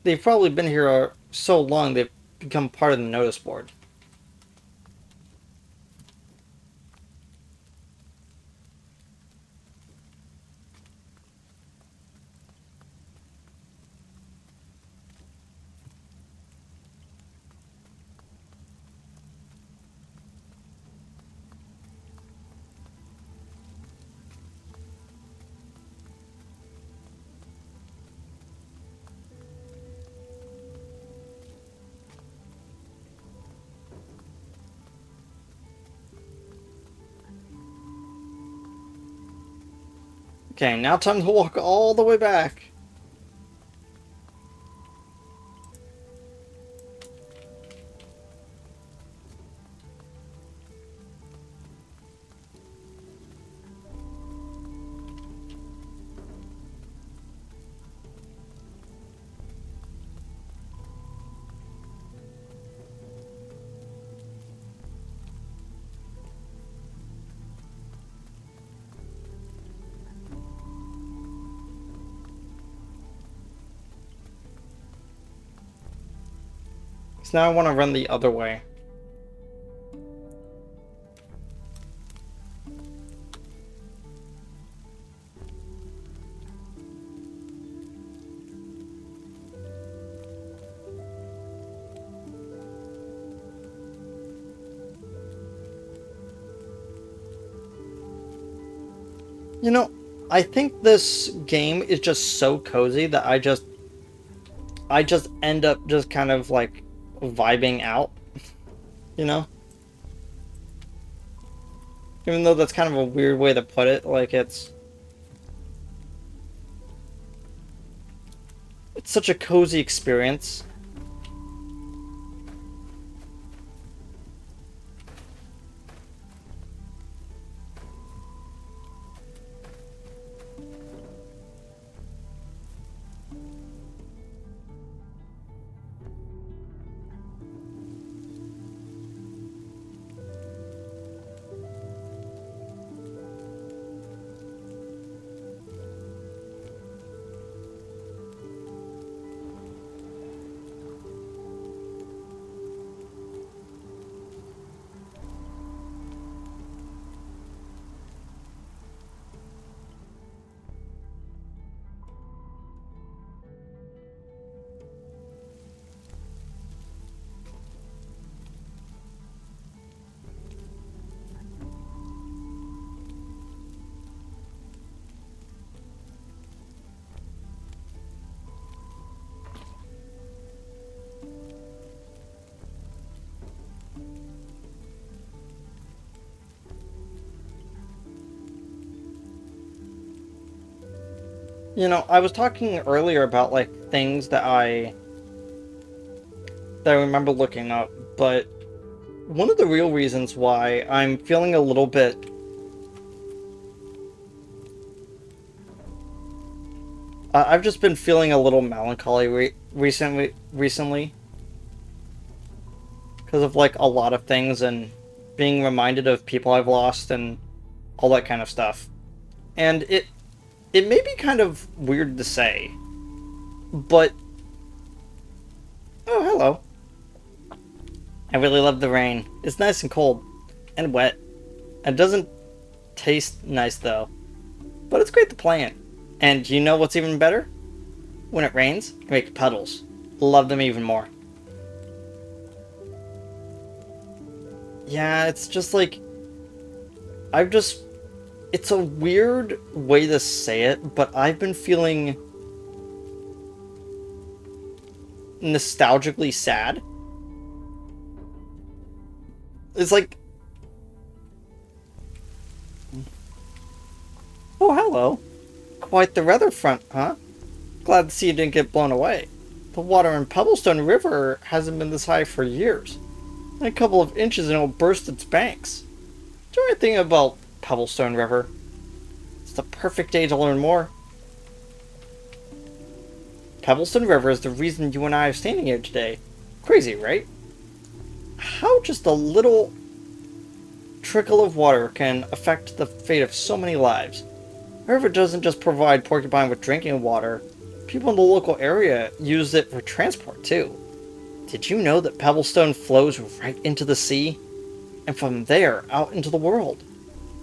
here so long they've become part of the notice board. Okay, now time to walk all the way back. So now I want to run the other way. You know, I think this game is just so cozy that I just end up just kind of like vibing out, you know? Even though that's kind of a weird way to put it, like it's such a cozy experience. You know, I was talking earlier about like things that I remember looking up, but one of the real reasons why I'm feeling a little bit I've just been feeling a little melancholy recently because of like a lot of things and being reminded of people I've lost and all that kind of stuff. And it may be kind of weird to say, but oh, hello. I really love the rain. It's nice and cold and wet. It doesn't taste nice though, but it's great to play in. And you know what's even better? When it rains, you make puddles. Love them even more. Yeah, it's just like, I've just, it's a weird way to say it, but I've been feeling nostalgically sad. It's like, oh, hello. Quite the weather front, huh? Glad to see you didn't get blown away. The water in Pebblestone River hasn't been this high for years. In a couple of inches and it'll burst its banks. Do you know anything about Pebblestone River? It's the perfect day to learn more. Pebblestone River is the reason you and I are standing here today. Crazy, right? How just a little trickle of water can affect the fate of so many lives. The river doesn't just provide Porcupine with drinking water. People in the local area use it for transport too. Did you know that Pebblestone flows right into the sea? And from there, out into the world?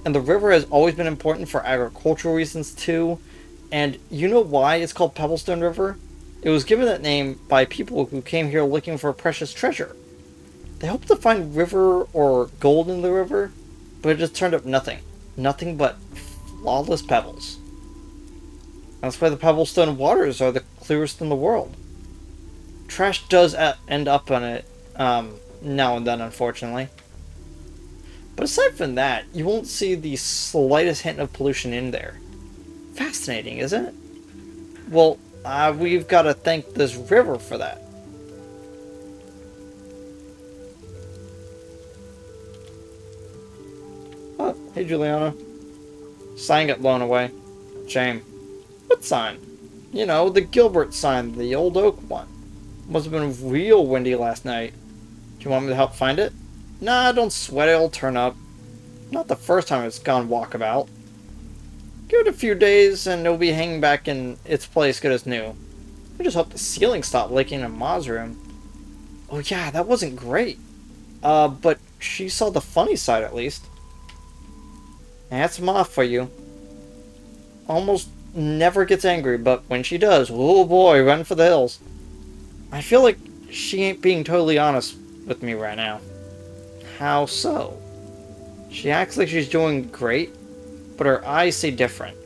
And the river has always been important for agricultural reasons too. And you know why it's called Pebblestone River? It was given that name by people who came here looking for precious treasure. They hoped to find river or gold in the river, but it just turned up nothing. Nothing but flawless pebbles. That's why the Pebblestone waters are the clearest in the world. Trash does end up on it now and then, unfortunately. But aside from that, you won't see the slightest hint of pollution in there. Fascinating, isn't it? Well, we've got to thank this river for that. Oh, hey Juliana. Sign got blown away. Shame. What sign? You know, the Gilbert sign, the old oak one. Must have been real windy last night. Do you want me to help find it? Nah, don't sweat it, it'll turn up. Not the first time it's gone walkabout. Give it a few days and it'll be hanging back in its place good as new. I just hope the ceiling stopped leaking in Ma's room. Oh yeah, that wasn't great. But she saw the funny side at least. That's Ma for you. Almost never gets angry, but when she does, oh boy, run for the hills. I feel like she ain't being totally honest with me right now. How so? She acts like she's doing great, but her eyes say different.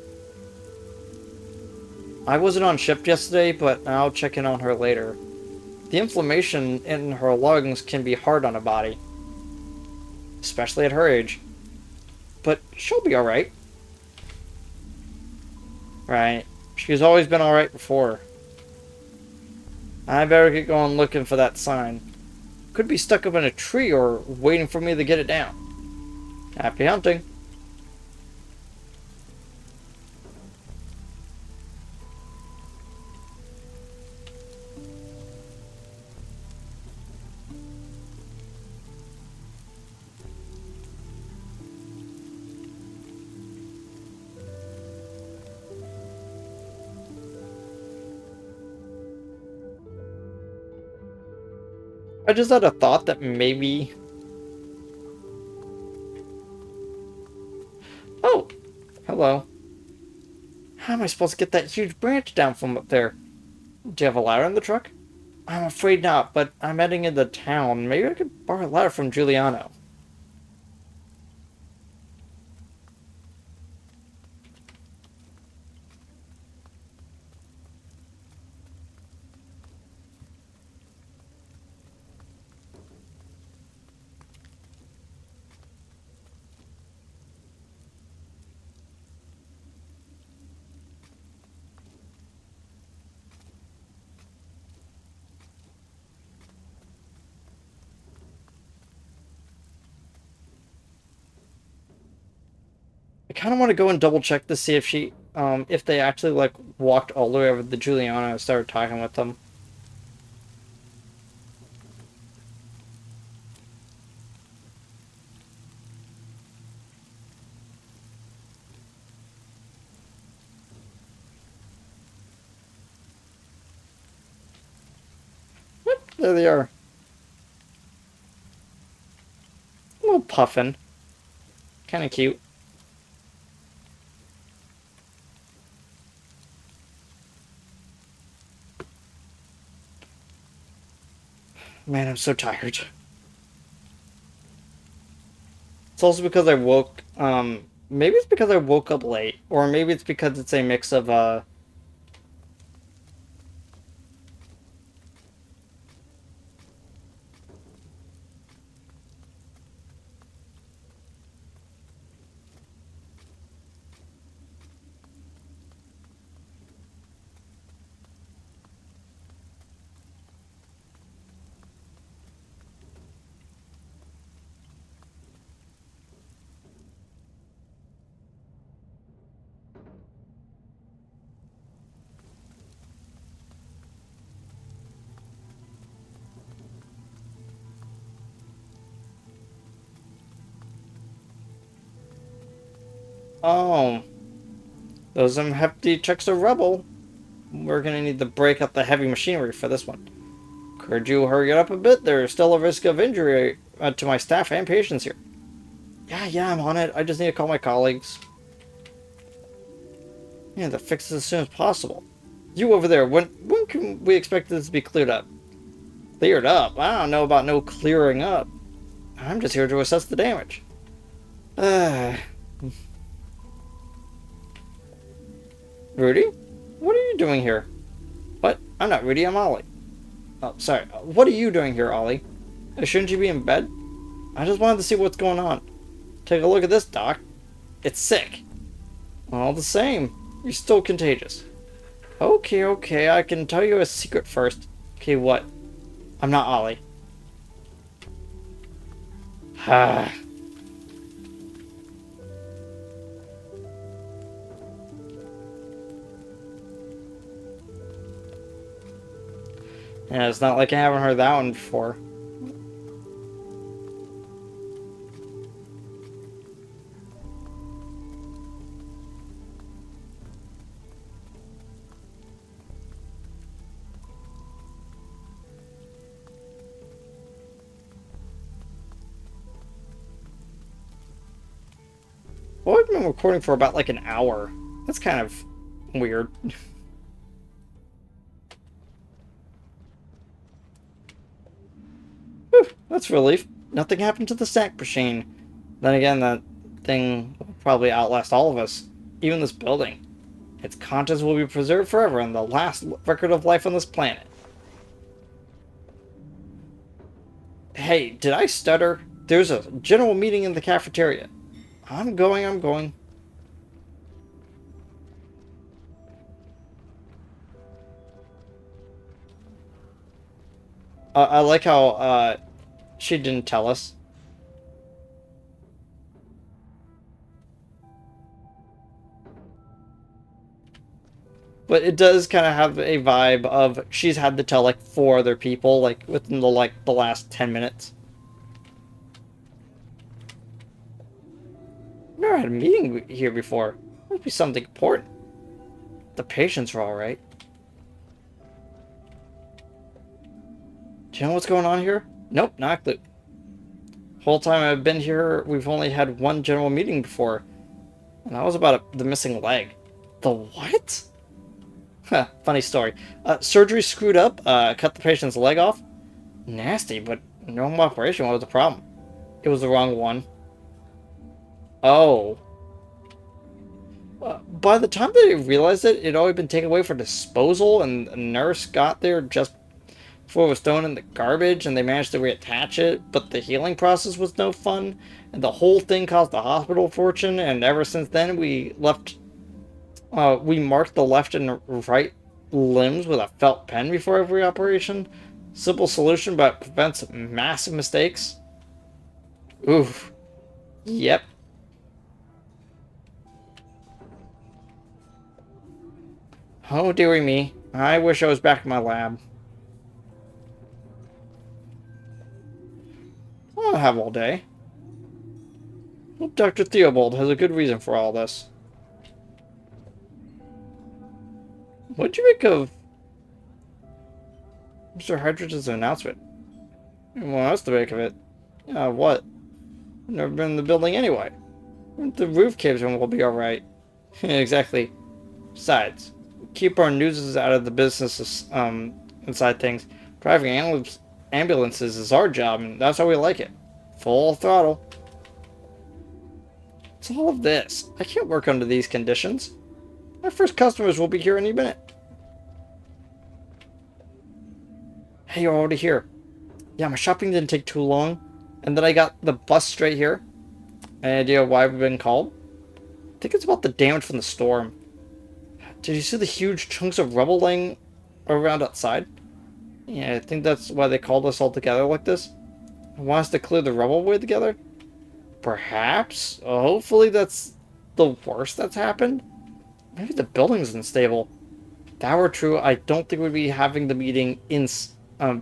I wasn't on shift yesterday, but I'll check in on her later. The inflammation in her lungs can be hard on a body, especially at her age. But she'll be alright. Right. She's always been alright before. I better get going looking for that sign. Could be stuck up in a tree or waiting for me to get it down. Happy hunting. I just had a thought that maybe... Oh! Hello. How am I supposed to get that huge branch down from up there? Do you have a ladder in the truck? I'm afraid not, but I'm heading into town. Maybe I could borrow a ladder from Giuliano. I kind of want to go and double check to see if if they actually, like, walked all the way over to Giuliano and started talking with them. Yep, there they are. A little puffin. Kind of cute. Man, I'm so tired. It's also because I woke, maybe it's because I woke up late, or maybe it's because it's a mix of, oh, those hefty checks of rubble. We're gonna need to break up the heavy machinery for this one. Could you hurry it up a bit? There's still a risk of injury to my staff and patients here. Yeah, I'm on it. I just need to call my colleagues. Yeah, to fix this as soon as possible. You over there, when can we expect this to be cleared up? Cleared up? I don't know about no clearing up. I'm just here to assess the damage. Uh, Rudy? What are you doing here? What? I'm not Rudy, I'm Ollie. Oh, sorry. What are you doing here, Ollie? Shouldn't you be in bed? I just wanted to see what's going on. Take a look at this, Doc. It's sick. All the same, you're still contagious. Okay, I can tell you a secret first. Okay, what? I'm not Ollie. Ah. Yeah, it's not like I haven't heard that one before. Well, I've been recording for about like an hour. That's kind of weird. Whew, that's a relief. Nothing happened to the snack machine. Then again, that thing will probably outlast all of us. Even this building. Its contents will be preserved forever in the last record of life on this planet. Hey, did I stutter? There's a general meeting in the cafeteria. I'm going. I like how, she didn't tell us. But it does kind of have a vibe of she's had to tell, like, 4 other people, like, within the last 10 minutes. I've never had a meeting here before. Must be something important. The patients are alright. Do you know what's going on here? Nope, not a clue. Whole time I've been here, we've only had one general meeting before. And that was about the missing leg. The what? Huh, funny story. Surgery screwed up, cut the patient's leg off. Nasty, but normal operation. What was the problem? It was the wrong one. Oh. By the time they realized it, it'd already been taken away for disposal, and a nurse got there just before it was thrown in the garbage, and they managed to reattach it, but the healing process was no fun, and the whole thing cost the hospital a fortune, and ever since then we marked the left and right limbs with a felt pen before every operation. Simple solution, but prevents massive mistakes. Oof. Yep. Oh, dearie me. I wish I was back in my lab. I don't have all day. Well, Dr. Theobald has a good reason for all this. What'd you make of Mr. Hydridge's announcement? What else to make of it? What? I've never been in the building anyway. The roof caves in will be alright. Exactly. Besides, keep our noses out of the business inside things. Driving ambulances is our job, and that's how we like it. Full throttle. It's all of this. I can't work under these conditions. My first customers will be here any minute. Hey, you're already here. Yeah, my shopping didn't take too long. And then I got the bus straight here. Any idea why we've been called? I think it's about the damage from the storm. Did you see the huge chunks of rubble laying around outside? Yeah, I think that's why they called us all together like this. They want us to clear the rubble away together? Perhaps? Hopefully that's the worst that's happened? Maybe the building's unstable. If that were true, I don't think we'd be having the meeting in...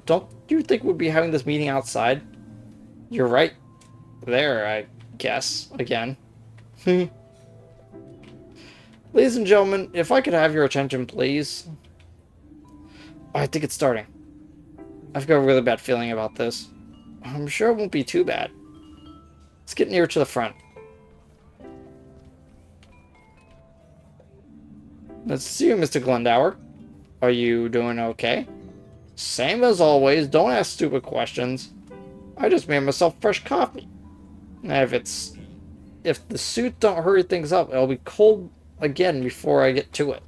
don't you think we'd be having this meeting outside? You're right there, I guess. Again. Ladies and gentlemen, if I could have your attention, please. I think it's starting. I've got a really bad feeling about this. I'm sure it won't be too bad. Let's get nearer to the front. Let's see you, Mr. Glendower. Are you doing okay? Same as always, don't ask stupid questions. I just made myself fresh coffee. If the suit don't hurry things up, it'll be cold again before I get to it.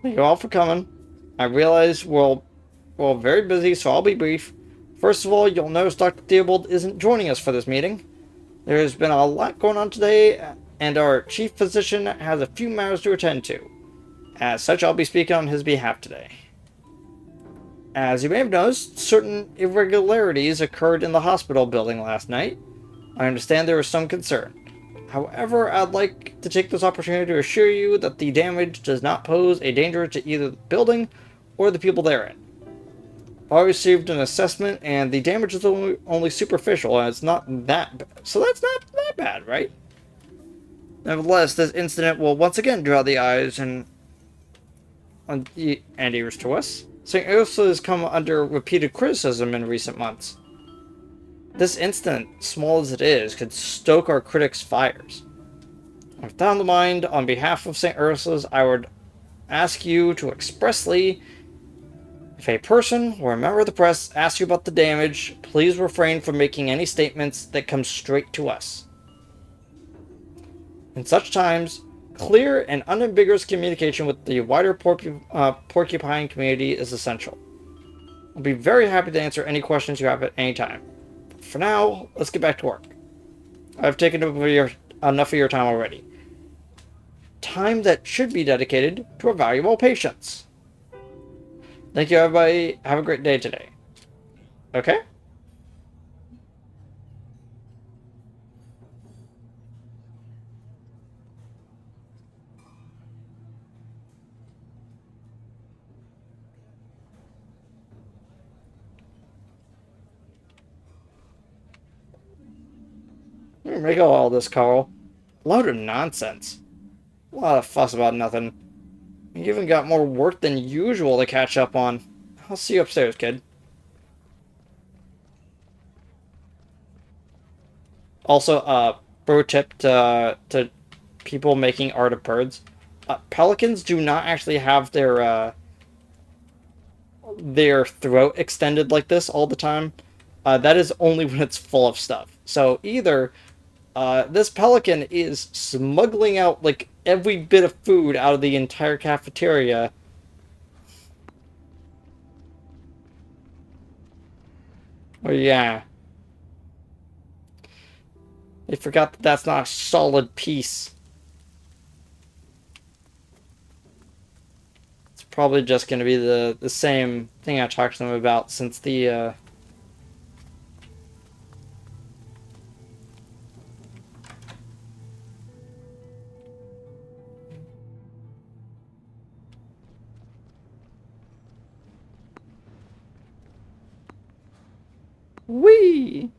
Thank you all for coming. I realize we're very busy, so I'll be brief. First of all, you'll notice Dr. Theobald isn't joining us for this meeting. There's been a lot going on today, and our chief physician has a few matters to attend to. As such, I'll be speaking on his behalf today. As you may have noticed, certain irregularities occurred in the hospital building last night. I understand there was some concern. However, I'd like to take this opportunity to assure you that the damage does not pose a danger to either the building or the people therein. I received an assessment, and the damage is only superficial, and it's not that bad. So that's not that bad, right? Nevertheless, this incident will once again draw the eyes and ears to us. St. Ursula has come under repeated criticism in recent months. This incident, small as it is, could stoke our critics' fires. With that in mind, on behalf of St. Ursula's, I would ask you to expressly, if a person or a member of the press asks you about the damage, please refrain from making any statements that come straight to us. In such times, clear and unambiguous communication with the wider Porcupine community is essential. I'll be very happy to answer any questions you have at any time. But for now, let's get back to work. I've taken enough of your time already. Time that should be dedicated to our valuable patients. Thank you, everybody. Have a great day today. Okay? Make all this, Carl. Load of nonsense. A lot of fuss about nothing. You even got more work than usual to catch up on. I'll see you upstairs, kid. Also, pro tip to people making art of birds. Pelicans do not actually have their throat extended like this all the time. That is only when it's full of stuff. So either this pelican is smuggling out like every bit of food out of the entire cafeteria. Oh yeah. They forgot that that's not a solid piece. It's probably just going to be the same thing I talked to them about since the Whee!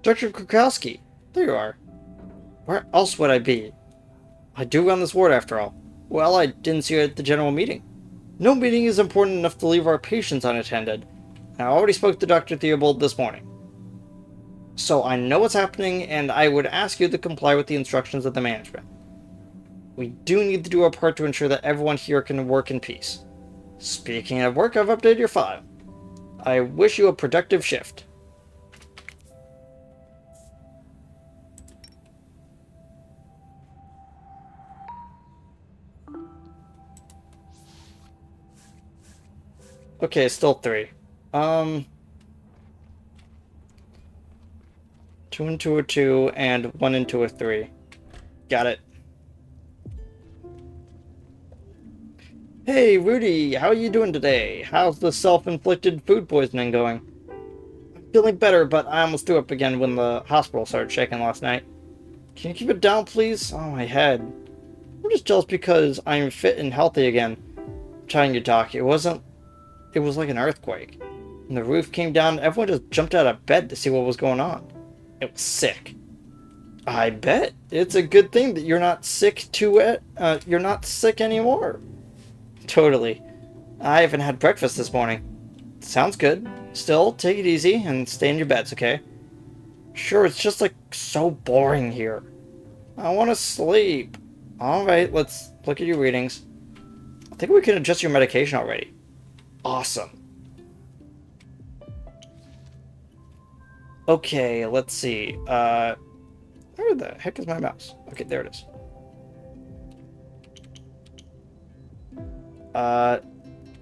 Dr. Krukowski, there you are. Where else would I be? I do run this ward after all. Well, I didn't see you at the general meeting. No meeting is important enough to leave our patients unattended. I already spoke to Dr. Theobald this morning. So I know what's happening, and I would ask you to comply with the instructions of the management. We do need to do our part to ensure that everyone here can work in peace. Speaking of work, I've updated your file. I wish you a productive shift. Okay, still 3. 2 into a 2 and 1 into a 3. Got it. Hey, Rudy, how are you doing today? How's the self-inflicted food poisoning going? I'm feeling better, but I almost threw up again when the hospital started shaking last night. Can you keep it down, please? Oh, my head. I'm just jealous because I'm fit and healthy again. I'm telling you, Doc, it was like an earthquake. When the roof came down, everyone just jumped out of bed to see what was going on. It was sick. I bet. It's a good thing that you're not sick you're not sick anymore. Totally. I haven't had breakfast this morning. Sounds good. Still, take it easy and stay in your beds, okay? Sure, it's just like so boring here. I want to sleep. Alright, let's look at your readings. I think we can adjust your medication already. Awesome. Okay, let's see. Where the heck is my mouse? Okay, there it is.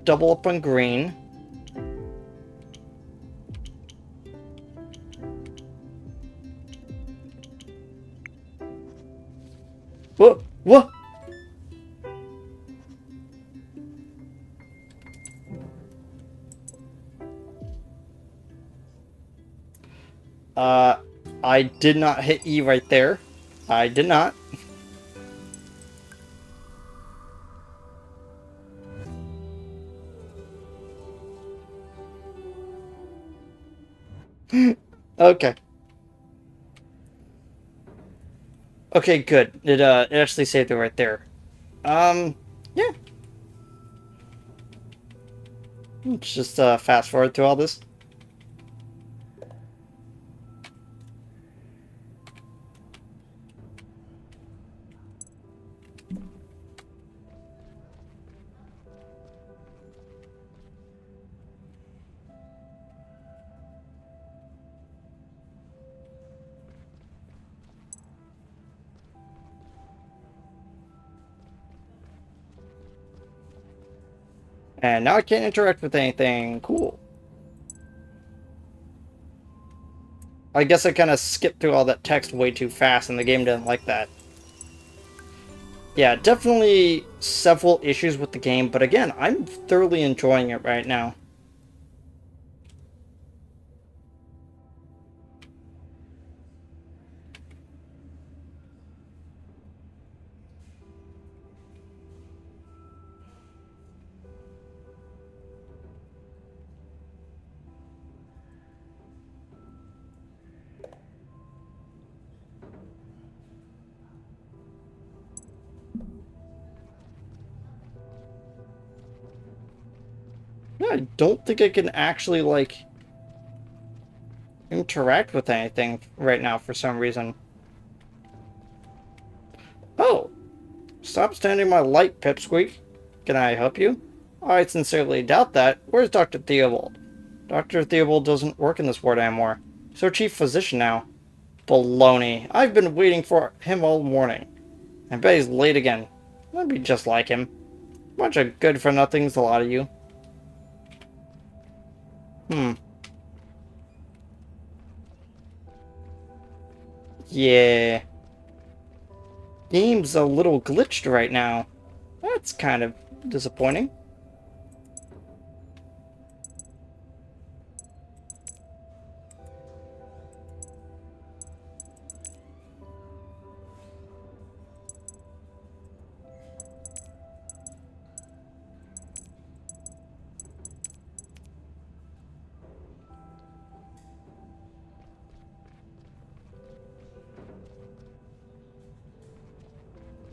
Double up on green. What? What? I did not hit E right there. I did not. Okay. Okay, good. It actually saved it right there. Yeah. Let's just fast forward through all this. And now I can't interact with anything. Cool. I guess I kind of skipped through all that text way too fast, and the game didn't like that. Yeah, definitely several issues with the game, but again, I'm thoroughly enjoying it right now. Yeah, I don't think I can actually, like, interact with anything right now for some reason. Oh, stop standing my light, Pipsqueak. Can I help you? I sincerely doubt that. Where's Dr. Theobald? Dr. Theobald doesn't work in this ward anymore. He's our chief physician now. Baloney. I've been waiting for him all morning. I bet he's late again. That'd be just like him. Bunch of good-for-nothings, a lot of you. Yeah. Game's a little glitched right now. That's kind of disappointing.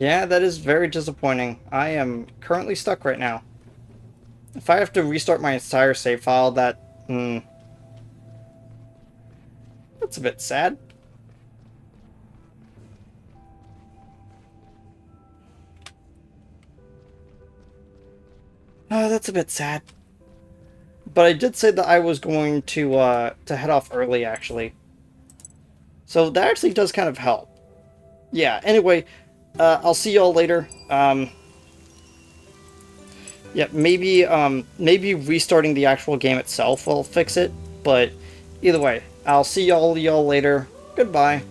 Yeah, that is very disappointing. I am currently stuck right now. If I have to restart my entire save file, that's a bit sad. That's a bit sad. But I did say that I was going to head off early, actually. So that actually does kind of help. Yeah, anyway, I'll see y'all later. Yeah, maybe restarting the actual game itself will fix it, but either way, I'll see y'all later. Goodbye.